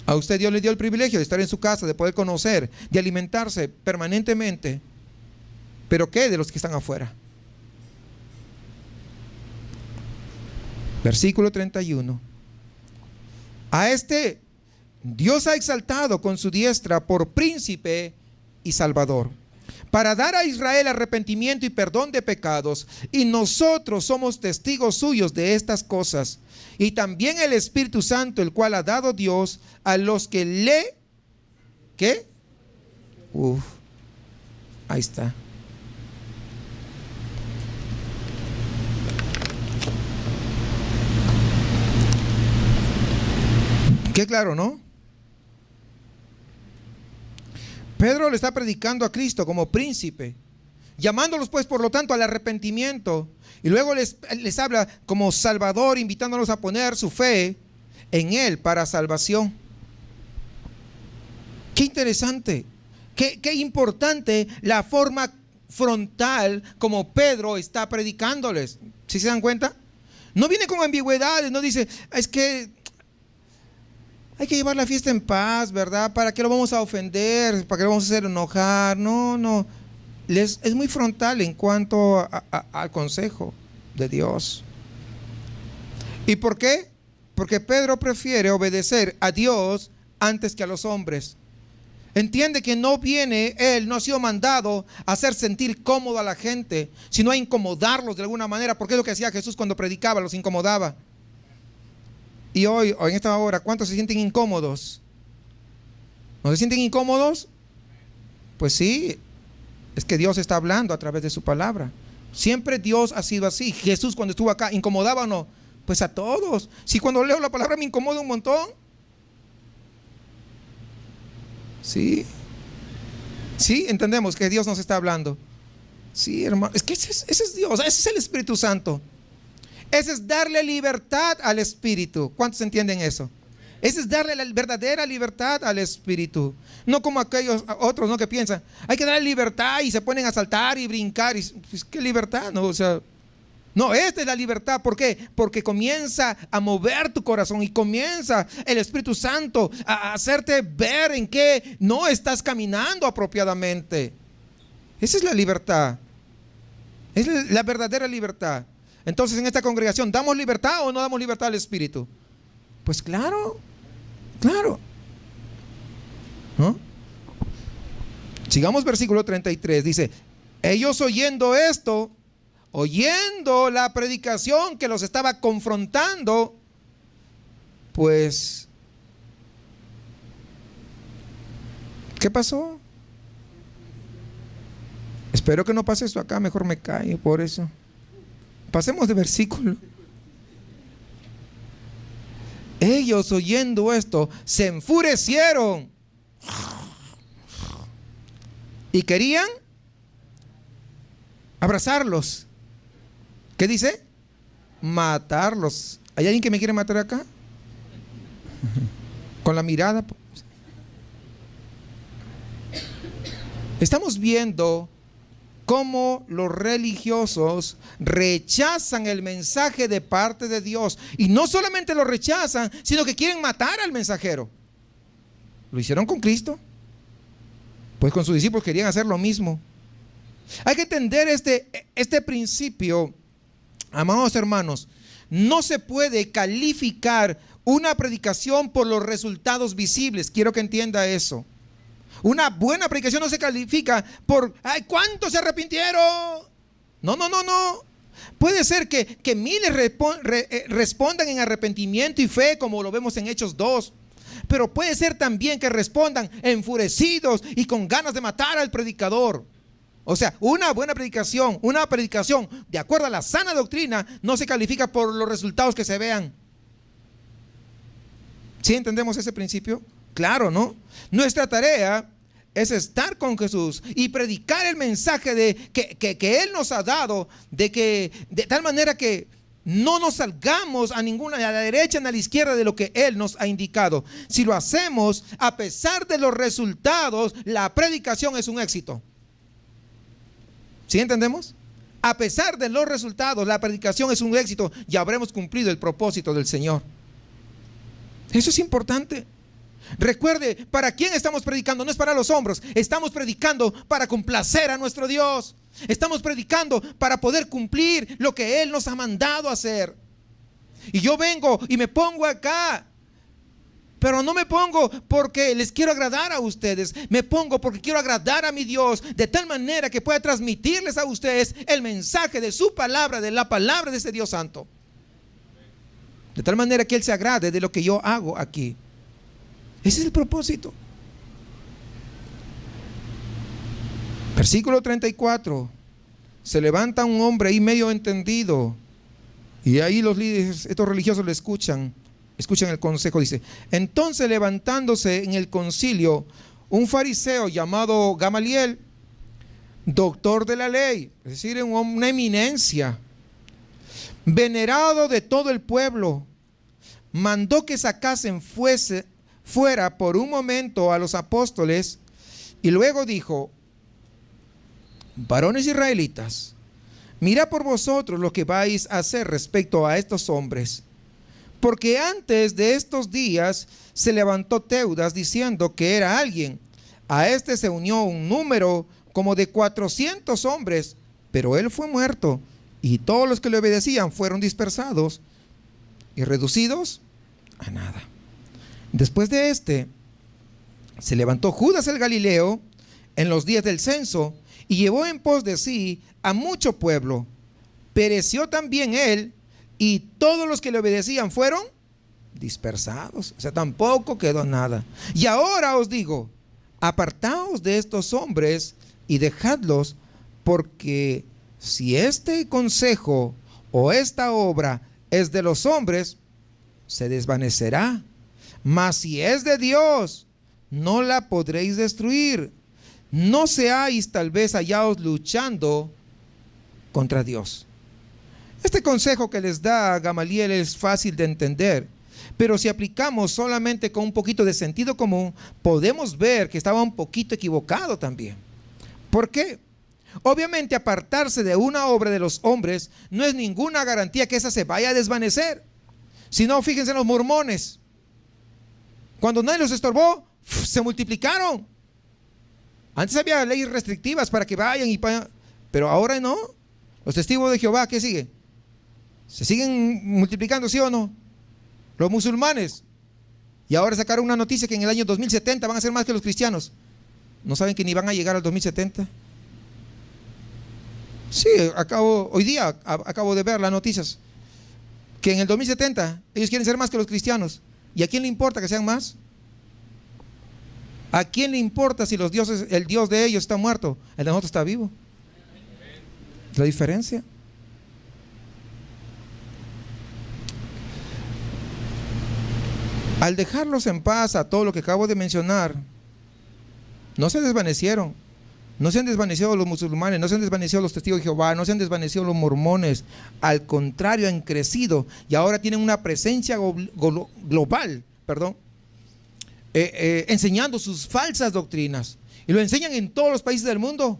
Speaker 1: A usted Dios le dio el privilegio de estar en su casa, de poder conocer, de alimentarse permanentemente. ¿Pero qué de los que están afuera? Versículo 31. A este Dios ha exaltado con su diestra por príncipe y salvador, para dar a Israel arrepentimiento y perdón de pecados, y nosotros somos testigos suyos de estas cosas, y también el Espíritu Santo, el cual ha dado Dios a los que le... ¿Qué? Ahí está. Qué claro, ¿no? Pedro le está predicando a Cristo como príncipe, llamándolos pues por lo tanto al arrepentimiento, y luego les habla como Salvador, invitándolos a poner su fe en Él para salvación. Qué interesante, qué importante la forma frontal como Pedro está predicándoles. ¿Sí se dan cuenta? No viene con ambigüedades, no dice, es que hay que llevar la fiesta en paz, ¿verdad? ¿Para qué lo vamos a ofender? ¿Para qué lo vamos a hacer enojar? No. Es muy frontal en cuanto al consejo de Dios. ¿Y por qué? Porque Pedro prefiere obedecer a Dios antes que a los hombres. Entiende que él no ha sido mandado a hacer sentir cómodo a la gente, sino a incomodarlos de alguna manera, porque es lo que hacía Jesús cuando predicaba, los incomodaba. Y hoy en esta hora, ¿cuántos se sienten incómodos? ¿No se sienten incómodos? Pues sí, es que Dios está hablando a través de su palabra. Siempre Dios ha sido así. Jesús cuando estuvo acá, ¿incomodaba o no? Pues a todos. Si cuando leo la palabra me incomoda un montón. Sí, entendemos que Dios nos está hablando. Sí, hermano, es que ese es Dios, ese es el Espíritu Santo. Ese es darle libertad al Espíritu. ¿Cuántos entienden eso? Ese es darle la verdadera libertad al Espíritu. No como aquellos otros, ¿no? Que piensan, hay que darle libertad y se ponen a saltar y brincar. Pues, ¿qué libertad? No, o sea, No, esta es la libertad. ¿Por qué? Porque comienza a mover tu corazón y comienza el Espíritu Santo a hacerte ver en qué no estás caminando apropiadamente. Esa es la libertad. Es la verdadera libertad. Entonces, en esta congregación, ¿damos libertad o no damos libertad al Espíritu? Pues claro, claro. ¿No? Sigamos versículo 33. Dice: ellos oyendo esto, oyendo la predicación que los estaba confrontando, pues, ¿qué pasó? Espero que no pase esto acá, mejor me callo por eso. Pasemos de versículo. Ellos oyendo esto se enfurecieron y querían abrazarlos. ¿Qué dice? Matarlos. ¿Hay alguien que me quiere matar acá? Con la mirada. Estamos viendo cómo los religiosos rechazan el mensaje de parte de Dios. Y no solamente lo rechazan, sino que quieren matar al mensajero. ¿Lo hicieron con Cristo? Pues con sus discípulos querían hacer lo mismo. Hay que entender este principio, amados hermanos. No se puede calificar una predicación por los resultados visibles. Quiero que entienda eso. Una buena predicación no se califica por ¡ay, cuántos se arrepintieron! No. Puede ser que miles respondan en arrepentimiento y fe, como lo vemos en Hechos 2. Pero puede ser también que respondan enfurecidos y con ganas de matar al predicador. O sea, una buena predicación, una predicación de acuerdo a la sana doctrina, no se califica por los resultados que se vean. ¿Sí entendemos ese principio? Claro, ¿no? Nuestra tarea es estar con Jesús y predicar el mensaje de que Él nos ha dado, de tal manera que no nos salgamos a ninguna, a la derecha ni a la izquierda de lo que Él nos ha indicado. Si lo hacemos, a pesar de los resultados, la predicación es un éxito. ¿Sí entendemos? A pesar de los resultados, la predicación es un éxito y habremos cumplido el propósito del Señor. Eso es importante. Recuerde, ¿para quién estamos predicando? No es para los hombres. Estamos predicando para complacer a nuestro Dios. Estamos predicando para poder cumplir lo que Él nos ha mandado hacer. Y yo vengo y me pongo acá, pero no me pongo porque les quiero agradar a ustedes. Me pongo porque quiero agradar a mi Dios, de tal manera que pueda transmitirles a ustedes el mensaje de su palabra, de la palabra de ese Dios santo. De tal manera que Él se agrade de lo que yo hago aquí. Ese es el propósito. Versículo 34. Se levanta un hombre ahí medio entendido, y ahí los líderes, estos religiosos le escuchan el consejo. Dice: entonces, levantándose en el concilio un fariseo llamado Gamaliel, doctor de la ley, es decir, una eminencia, venerado de todo el pueblo, mandó que sacasen fuera por un momento a los apóstoles, y luego dijo: varones israelitas, mirad por vosotros lo que vais a hacer respecto a estos hombres, porque antes de estos días se levantó Teudas diciendo que era alguien. A este se unió un número como de 400 hombres, pero él fue muerto, y todos los que le obedecían fueron dispersados y reducidos a nada. Después de este, se levantó Judas el Galileo en los días del censo y llevó en pos de sí a mucho pueblo. Pereció también él, y todos los que le obedecían fueron dispersados. O sea, tampoco quedó nada. Y ahora os digo: apartaos de estos hombres y dejadlos, porque si este consejo o esta obra es de los hombres, se desvanecerá. Mas si es de Dios, no la podréis destruir. No seáis tal vez hallados luchando contra Dios. Este consejo que les da Gamaliel es fácil de entender, pero si aplicamos solamente con un poquito de sentido común, podemos ver que estaba un poquito equivocado también. ¿Por qué? Obviamente, apartarse de una obra de los hombres no es ninguna garantía que esa se vaya a desvanecer. Si no, fíjense en los mormones. Cuando nadie los estorbó, se multiplicaron. Antes había leyes restrictivas para que vayan pero ahora no. Los testigos de Jehová, ¿qué sigue? ¿Se siguen multiplicando, sí o no? Los musulmanes. Y ahora sacaron una noticia que en el año 2070 van a ser más que los cristianos. ¿No saben que ni van a llegar al 2070? Sí, hoy día acabo de ver las noticias. Que en el 2070 ellos quieren ser más que los cristianos. ¿Y a quién le importa que sean más? ¿A quién le importa si el Dios de ellos está muerto? El de nosotros está vivo. La diferencia. Al dejarlos en paz a todo lo que acabo de mencionar, no se desvanecieron. No se han desvanecido los musulmanes, no se han desvanecido los testigos de Jehová, no se han desvanecido los mormones. Al contrario, han crecido y ahora tienen una presencia global, enseñando sus falsas doctrinas. Y lo enseñan en todos los países del mundo.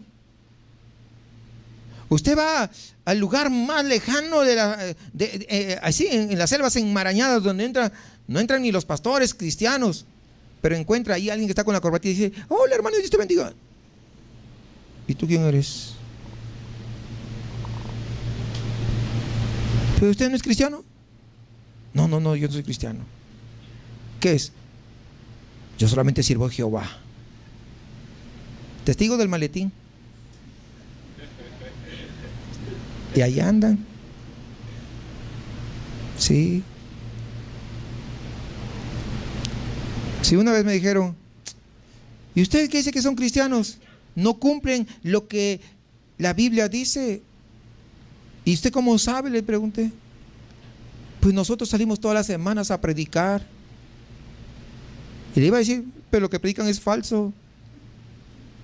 Speaker 1: Usted va al lugar más lejano así en las selvas enmarañadas donde no entran ni los pastores cristianos, pero encuentra ahí a alguien que está con la corbata y dice: hola hermano, Dios te bendiga. ¿Y tú quién eres? ¿Pero usted no es cristiano? No, yo no soy cristiano. ¿Qué es? Yo solamente sirvo a Jehová. Testigo del maletín. Y ahí andan. Sí. Sí, una vez me dijeron: ¿y ustedes que dicen que son cristianos? No cumplen lo que la Biblia dice. ¿Y usted cómo sabe?, le pregunté. Pues nosotros salimos todas las semanas a predicar. Y le iba a decir: pero lo que predican es falso.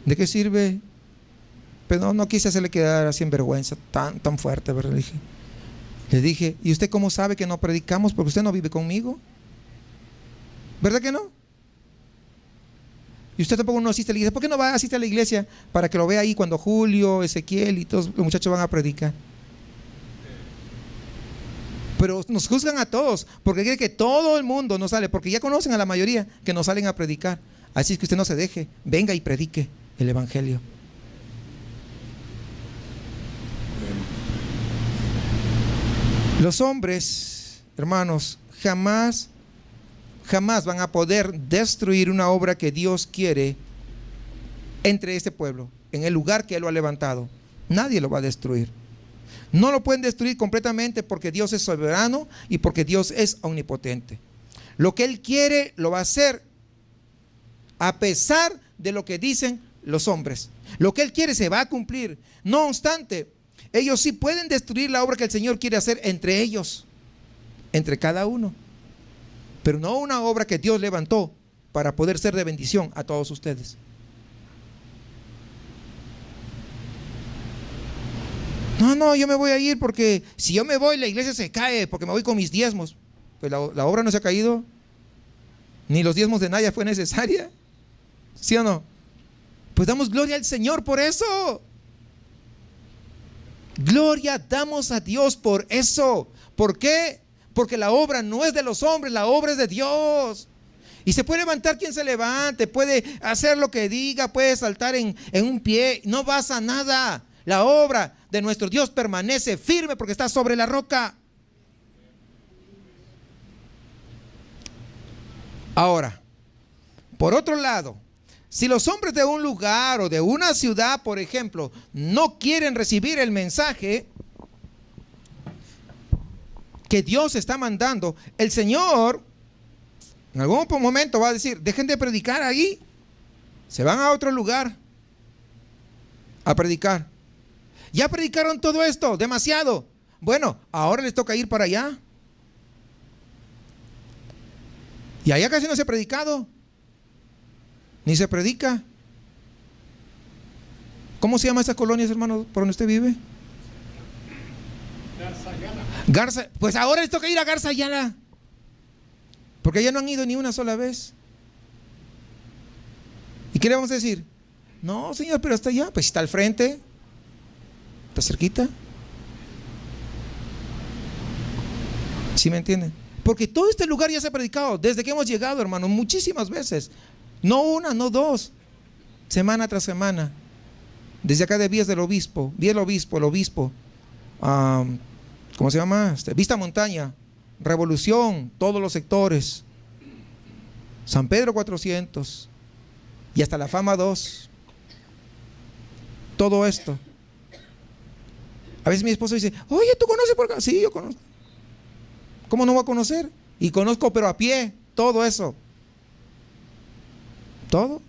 Speaker 1: ¿De qué sirve? Pero no quise hacerle quedar así en vergüenza, tan fuerte, ¿verdad? Le dije: ¿y usted cómo sabe que no predicamos? Porque usted no vive conmigo. ¿Verdad que no? Y usted tampoco no asiste a la iglesia. ¿Por qué no va a asistir a la iglesia? Para que lo vea ahí cuando Julio, Ezequiel y todos los muchachos van a predicar. Pero nos juzgan a todos porque creen que todo el mundo no sale, porque ya conocen a la mayoría que no salen a predicar. Así es que usted no se deje, venga y predique el evangelio. Los hombres, hermanos, jamás van a poder destruir una obra que Dios quiere entre este pueblo, en el lugar que Él lo ha levantado. Nadie lo va a destruir. No lo pueden destruir completamente porque Dios es soberano y porque Dios es omnipotente. Lo que Él quiere lo va a hacer a pesar de lo que dicen los hombres. Lo que Él quiere se va a cumplir. No obstante, ellos sí pueden destruir la obra que el Señor quiere hacer entre ellos, entre cada uno. Pero no una obra que Dios levantó para poder ser de bendición a todos ustedes. No, yo me voy a ir porque si yo me voy la iglesia se cae porque me voy con mis diezmos. Pues la obra no se ha caído, ni los diezmos de Naya fue necesaria. ¿Sí o no? Pues damos gloria al Señor por eso. Gloria damos a Dios por eso. ¿Por qué? Porque la obra no es de los hombres, la obra es de Dios. Y se puede levantar quien se levante, puede hacer lo que diga, puede saltar en un pie, no pasa nada. La obra de nuestro Dios permanece firme porque está sobre la roca. Ahora, por otro lado, si los hombres de un lugar o de una ciudad, por ejemplo, no quieren recibir el mensaje que Dios está mandando, el Señor en algún momento va a decir: dejen de predicar ahí, se van a otro lugar a predicar. Ya predicaron todo esto, demasiado. Bueno, ahora les toca ir para allá. Y allá casi no se ha predicado, ni se predica. ¿Cómo se llama esas colonias, hermano, por donde usted vive? Garza. Pues ahora les toca ir a Garza Ayala, porque allá no han ido ni una sola vez. ¿Y qué le vamos a decir? No, señor, pero hasta allá. Pues está al frente. ¿Está cerquita? ¿Sí me entienden? Porque todo este lugar ya se ha predicado desde que hemos llegado, hermanos, muchísimas veces. No una, no dos, semana tras semana. Desde acá de Vías del Obispo, el Obispo, ¿cómo se llama? Vista Montaña, Revolución, todos los sectores, San Pedro 400 y hasta la Fama 2. Todo esto. A veces mi esposo dice, oye, ¿tú conoces por acá? Sí, yo conozco. ¿Cómo no voy a conocer? Y conozco, pero a pie, todo eso. Todo.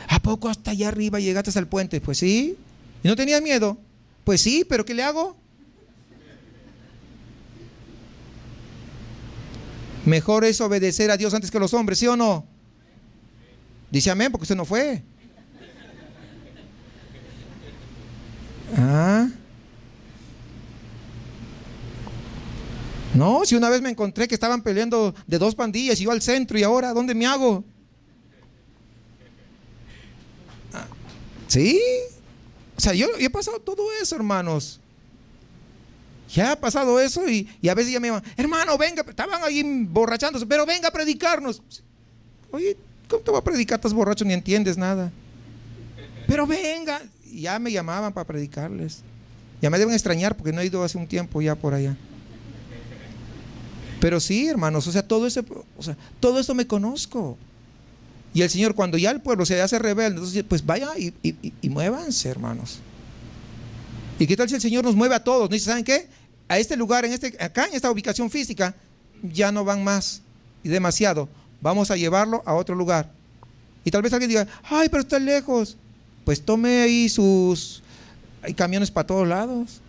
Speaker 1: ¿A poco hasta allá arriba llegaste hasta el puente? Pues sí. ¿Y no tenías miedo? Pues sí, pero ¿qué le hago? Mejor es obedecer a Dios antes que a los hombres, ¿sí o no? Dice amén, porque usted no fue. No, si una vez me encontré que estaban peleando de dos pandillas y yo al centro, y ahora, ¿dónde me hago? Sí. O sea, yo he pasado todo eso, hermanos. Ya ha pasado eso y a veces ya me llaman, hermano, venga, estaban ahí borrachándose, pero venga a predicarnos. Oye, ¿cómo te va a predicar? Estás borracho, ni entiendes nada. Pero venga. Y ya me llamaban para predicarles. Ya me deben extrañar porque no he ido hace un tiempo ya por allá. Pero sí, hermanos, o sea, todo esto me conozco. Y el Señor, cuando ya el pueblo se hace rebelde, entonces pues vaya y muévanse, hermanos. ¿Y qué tal si el Señor nos mueve a todos? Nos dice, ¿saben qué? A este lugar, acá en esta ubicación física, ya no van más y demasiado. Vamos a llevarlo a otro lugar. Y tal vez alguien diga, ay, pero está lejos. Pues tome ahí hay camiones para todos lados.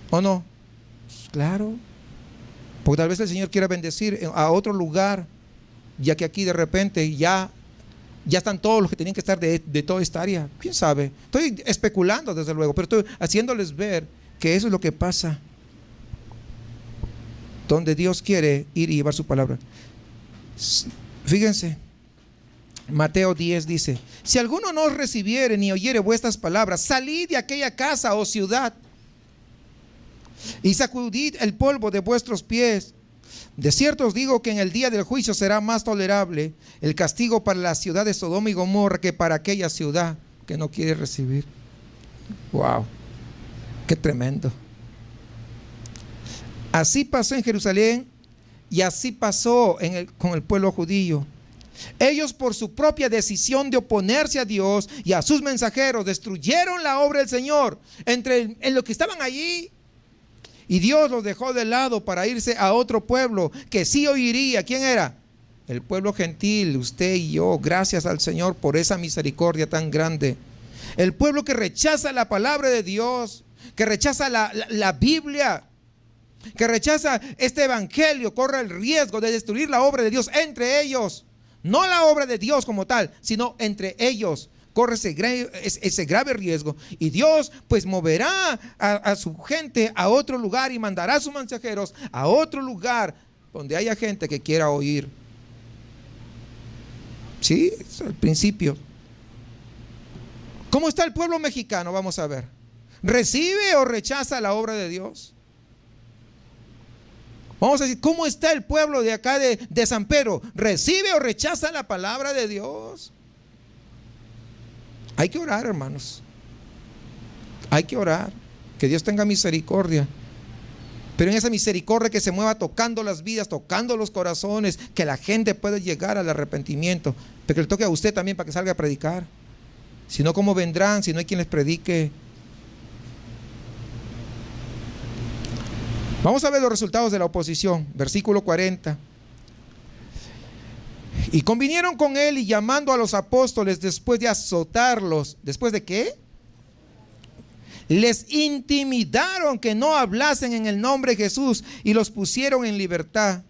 Speaker 1: ¿O no? Pues claro. Porque tal vez el Señor quiera bendecir a otro lugar, ya que aquí de repente ya están todos los que tenían que estar de toda esta área. ¿Quién sabe? Estoy especulando desde luego, pero estoy haciéndoles ver que eso es lo que pasa. Donde Dios quiere ir y llevar su palabra. Fíjense, Mateo 10 dice, si alguno no os recibiere ni oyere vuestras palabras, salid de aquella casa o ciudad y sacudid el polvo de vuestros pies. De cierto os digo que en el día del juicio será más tolerable el castigo para la ciudad de Sodoma y Gomorra que para aquella ciudad que no quiere recibir. Wow, qué tremendo. Así pasó en Jerusalén y así pasó con el pueblo judío. Ellos, por su propia decisión de oponerse a Dios y a sus mensajeros, destruyeron la obra del Señor en lo que estaban allí. Y Dios los dejó de lado para irse a otro pueblo que sí oiría. ¿Quién era? El pueblo gentil, usted y yo. Gracias al Señor por esa misericordia tan grande. El pueblo que rechaza la palabra de Dios, que rechaza la Biblia, que rechaza este evangelio, corre el riesgo de destruir la obra de Dios entre ellos. No la obra de Dios como tal, sino entre ellos. Corre ese grave riesgo. Y Dios pues moverá a su gente a otro lugar y mandará a sus mensajeros a otro lugar donde haya gente que quiera oír. Sí, es el principio. ¿Cómo está el pueblo mexicano? Vamos a ver. ¿Recibe o rechaza la obra de Dios? Vamos a decir, ¿cómo está el pueblo de acá de San Pedro? ¿Recibe o rechaza la palabra de Dios? Hay que orar, hermanos. Hay que orar. Que Dios tenga misericordia. Pero en esa misericordia que se mueva tocando las vidas, tocando los corazones, que la gente pueda llegar al arrepentimiento. Pero que le toque a usted también para que salga a predicar. Si no, ¿cómo vendrán? Si no hay quien les predique. Vamos a ver los resultados de la oposición. Versículo 40. Y convinieron con él y llamando a los apóstoles después de azotarlos. ¿Después de qué? Les intimidaron que no hablasen en el nombre de Jesús y los pusieron en libertad.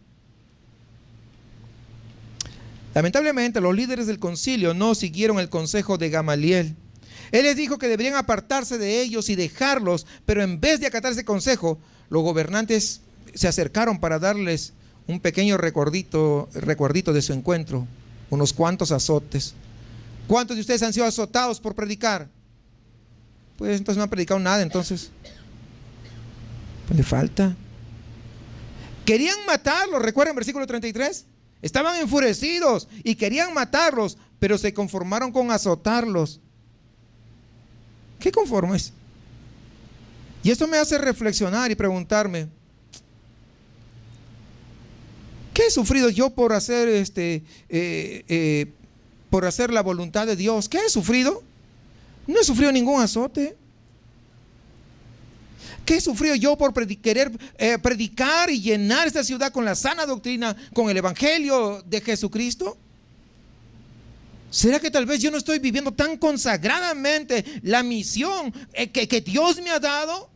Speaker 1: Lamentablemente los líderes del concilio no siguieron el consejo de Gamaliel. Él les dijo que deberían apartarse de ellos y dejarlos, pero en vez de acatar ese consejo, los gobernantes se acercaron para darles un pequeño recuerdito de su encuentro, unos cuantos azotes. ¿Cuántos de ustedes han sido azotados por predicar? pues entonces no ha predicado nada, entonces pues le falta. Querían matarlos, recuerden versículo 33. Estaban enfurecidos y querían matarlos, pero se conformaron con azotarlos. ¿Qué conformes? Y esto me hace reflexionar y preguntarme, ¿qué he sufrido yo por hacer por hacer la voluntad de Dios? ¿Qué he sufrido? No he sufrido ningún azote. ¿Qué he sufrido yo por querer predicar y llenar esta ciudad con la sana doctrina, con el evangelio de Jesucristo? ¿Será que tal vez yo no estoy viviendo tan consagradamente la misión que Dios me ha dado?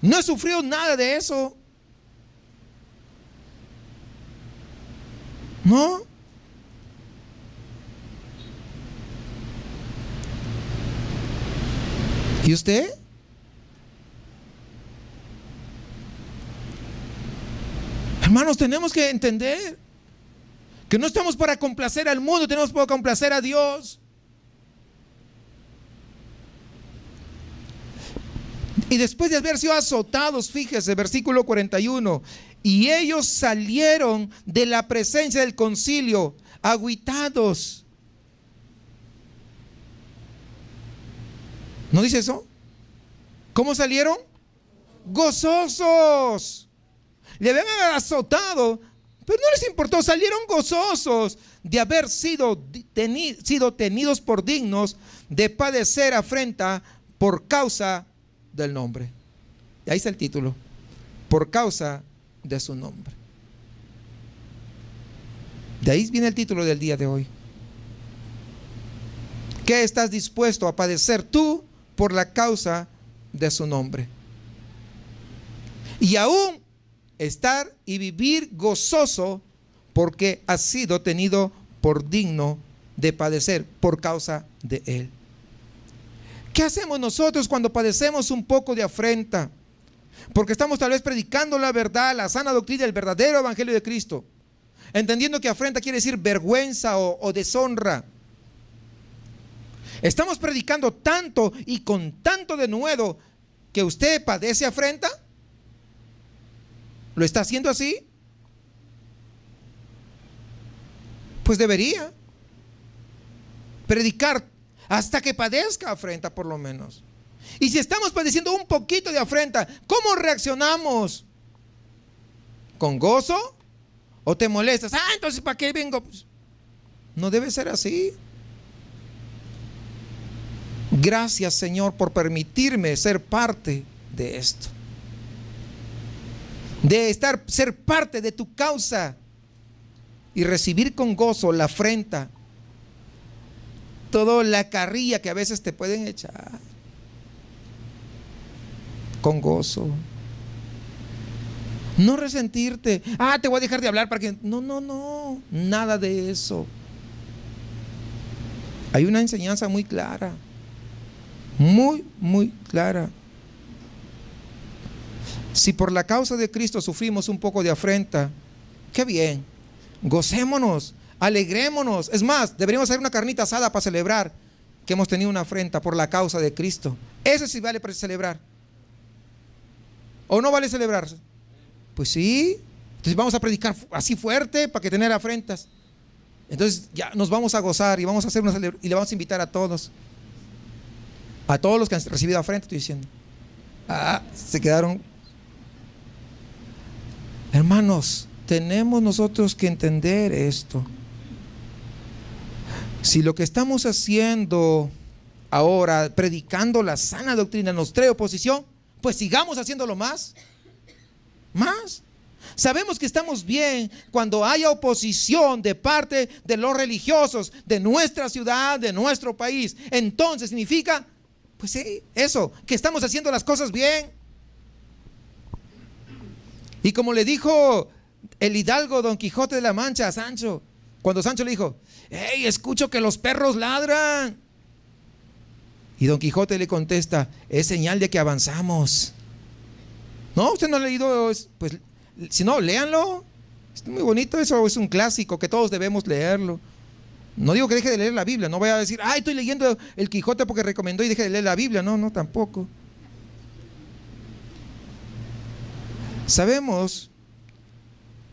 Speaker 1: No he sufrido nada de eso. ¿No? ¿Y usted? Hermanos, tenemos que entender que no estamos para complacer al mundo, tenemos para complacer a Dios. Y después de haber sido azotados, fíjese, versículo 41, y ellos salieron de la presencia del concilio, agüitados. ¿No dice eso? ¿Cómo salieron? Gozosos. Le habían azotado, pero no les importó, salieron gozosos de haber sido tenidos por dignos de padecer afrenta por causa del nombre. Y ahí está el título, por causa de su nombre. De ahí viene el título del día de hoy. ¿Qué estás dispuesto a padecer tú por la causa de su nombre? Y aún estar y vivir gozoso porque has sido tenido por digno de padecer por causa de él. ¿Qué hacemos nosotros cuando padecemos un poco de afrenta? Porque estamos tal vez predicando la verdad, la sana doctrina, el verdadero evangelio de Cristo, entendiendo que afrenta quiere decir vergüenza o deshonra. Estamos predicando tanto y con tanto denuedo que usted padece afrenta. ¿Lo está haciendo así? Pues debería predicar hasta que padezca afrenta, por lo menos. Y si estamos padeciendo un poquito de afrenta, ¿cómo reaccionamos? ¿Con gozo? ¿O te molestas? Entonces ¿para qué vengo? Pues, no debe ser así. Gracias, Señor, por permitirme ser parte de esto, de ser parte de tu causa y recibir con gozo la afrenta, toda la carrilla que a veces te pueden echar, con gozo. No resentirte, te voy a dejar de hablar para que... No, nada de eso. Hay una enseñanza muy clara, muy clara. Si por la causa de Cristo sufrimos un poco de afrenta, qué bien, gocémonos, alegrémonos. Es más, deberíamos hacer una carnita asada para celebrar que hemos tenido una afrenta por la causa de Cristo. Eso sí vale para celebrar. ¿O no vale celebrarse? Pues sí. Entonces vamos a predicar así fuerte para que tener afrentas. Entonces ya nos vamos a gozar y vamos a hacer una celebración y le vamos a invitar a todos los que han recibido afrenta, estoy diciendo. Se quedaron. Hermanos, tenemos nosotros que entender esto. Si lo que estamos haciendo ahora, predicando la sana doctrina, nos trae oposición, pues sigamos haciéndolo más. Sabemos que estamos bien cuando haya oposición de parte de los religiosos de nuestra ciudad, de nuestro país. Entonces significa, pues sí, eso, que estamos haciendo las cosas bien. Y como le dijo el hidalgo Don Quijote de la Mancha a Sancho, cuando Sancho le dijo: hey, escucho que los perros ladran. Y Don Quijote le contesta: es señal de que avanzamos. No, usted no ha leído, pues si no, léanlo. Es muy bonito, eso es un clásico que todos debemos leerlo. No digo que deje de leer la Biblia, no vaya a decir, ay, estoy leyendo el Quijote porque recomendó y deje de leer la Biblia. No, no, tampoco. Sabemos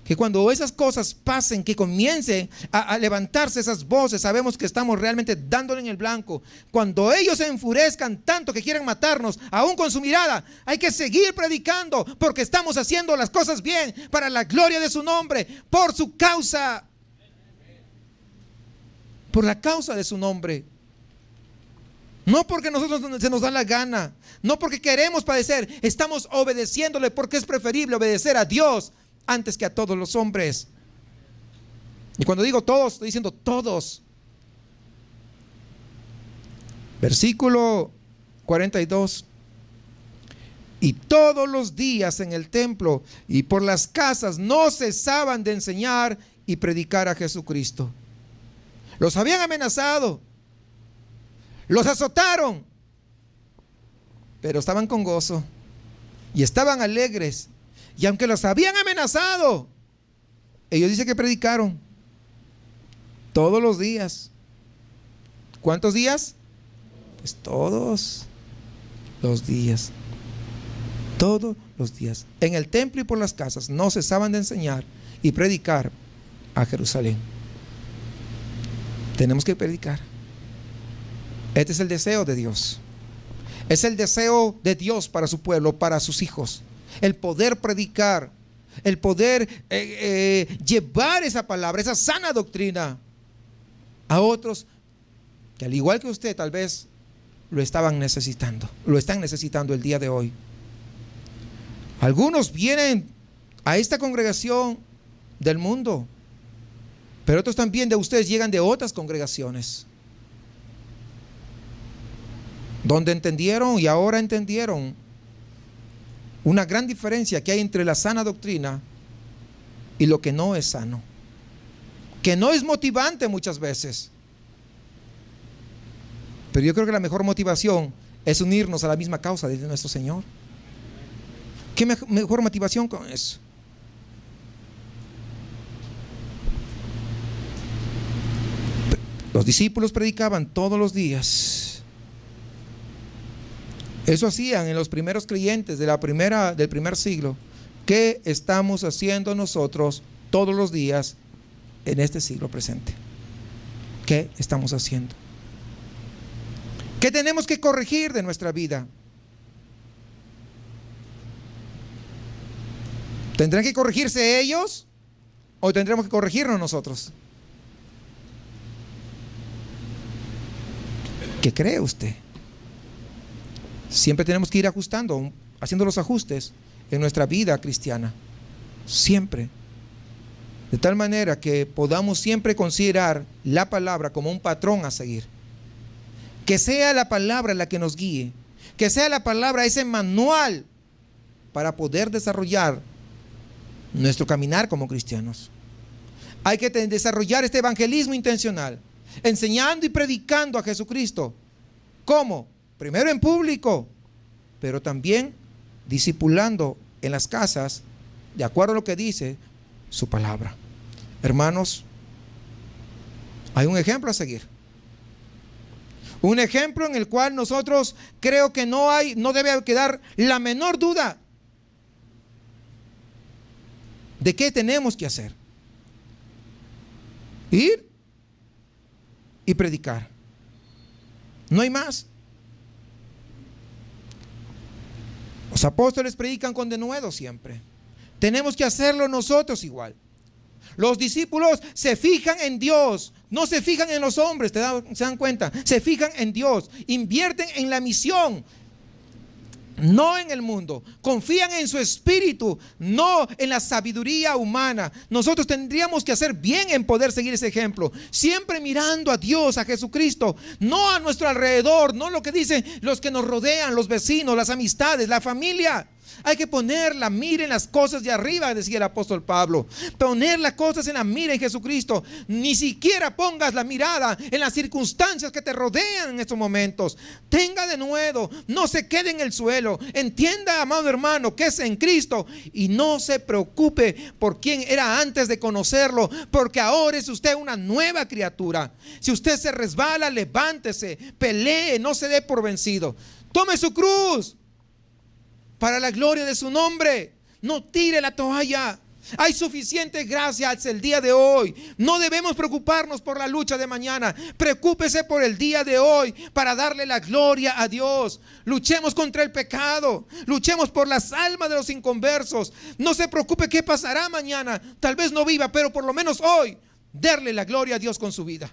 Speaker 1: que cuando esas cosas pasen, que comiencen a levantarse esas voces, sabemos que estamos realmente dándole en el blanco. Cuando ellos se enfurezcan tanto que quieran matarnos, aún con su mirada, hay que seguir predicando, porque estamos haciendo las cosas bien, para la gloria de su nombre, por su causa. Por la causa de su nombre. No porque nosotros se nos da la gana, no porque queremos padecer, estamos obedeciéndole porque es preferible obedecer a Dios antes que a todos los hombres. Y cuando digo todos, estoy diciendo todos. Versículo 42. Y todos los días en el templo y por las casas no cesaban de enseñar y predicar a Jesucristo. Los habían amenazado, los azotaron, pero estaban con gozo y estaban alegres. Y aunque los habían amenazado, ellos dicen que predicaron todos los días. ¿Cuántos días? Pues todos los días. Todos los días. En el templo y por las casas no cesaban de enseñar y predicar a Jerusalén. Tenemos que predicar. Este es el deseo de Dios. Es el deseo de Dios para su pueblo, para sus hijos. El poder predicar, el poder llevar esa palabra, esa sana doctrina a otros que al igual que usted tal vez lo estaban necesitando, lo están necesitando el día de hoy. Algunos vienen a esta congregación del mundo, pero otros también de ustedes llegan de otras congregaciones, donde entendieron y ahora entendieron una gran diferencia que hay entre la sana doctrina y lo que no es sano, que no es motivante muchas veces. Pero yo creo que la mejor motivación es unirnos a la misma causa de nuestro Señor. ¿Qué mejor motivación con eso? Los discípulos predicaban todos los días. Eso hacían en los primeros creyentes del primer siglo. ¿Qué estamos haciendo nosotros todos los días en este siglo presente? ¿Qué estamos haciendo? ¿Qué tenemos que corregir de nuestra vida? ¿Tendrán que corregirse ellos o tendremos que corregirnos nosotros? ¿Qué cree usted? Siempre tenemos que ir ajustando, haciendo los ajustes en nuestra vida cristiana. Siempre. De tal manera que podamos siempre considerar la palabra como un patrón a seguir. Que sea la palabra la que nos guíe. Que sea la palabra ese manual para poder desarrollar nuestro caminar como cristianos. Hay que desarrollar este evangelismo intencional, enseñando y predicando a Jesucristo. ¿Cómo? Primero en público, pero también discipulando en las casas, de acuerdo a lo que dice su palabra. Hermanos, hay un ejemplo a seguir. Un ejemplo en el cual nosotros creo que no debe quedar la menor duda de qué tenemos que hacer. Ir y predicar. No hay más. Los apóstoles predican con denuedo siempre. Tenemos que hacerlo nosotros igual. Los discípulos se fijan en Dios, no se fijan en los hombres, ¿se dan cuenta? Se fijan en Dios, invierten en la misión, no en el mundo. Confían en su espíritu, no en la sabiduría humana. Nosotros tendríamos que hacer bien en poder seguir ese ejemplo, siempre mirando a Dios, a Jesucristo, no a nuestro alrededor, no lo que dicen los que nos rodean, los vecinos, las amistades, la familia. Hay que poner la mira en las cosas de arriba, decía el apóstol Pablo. Poner las cosas en la mira en Jesucristo. Ni siquiera pongas la mirada en las circunstancias que te rodean en estos momentos. Tenga de nuevo, no se quede en el suelo. Entienda, amado hermano, que es en Cristo. Y no se preocupe por quién era antes de conocerlo, porque ahora es usted una nueva criatura. Si usted se resbala, levántese, pelee, no se dé por vencido. Tome su cruz para la gloria de su nombre. No tire la toalla. Hay suficiente gracia hasta el día de hoy. No debemos preocuparnos por la lucha de mañana. Preocúpese por el día de hoy para darle la gloria a Dios. Luchemos contra el pecado. Luchemos por las almas de los inconversos. No se preocupe qué pasará mañana. Tal vez no viva, pero por lo menos hoy darle la gloria a Dios con su vida.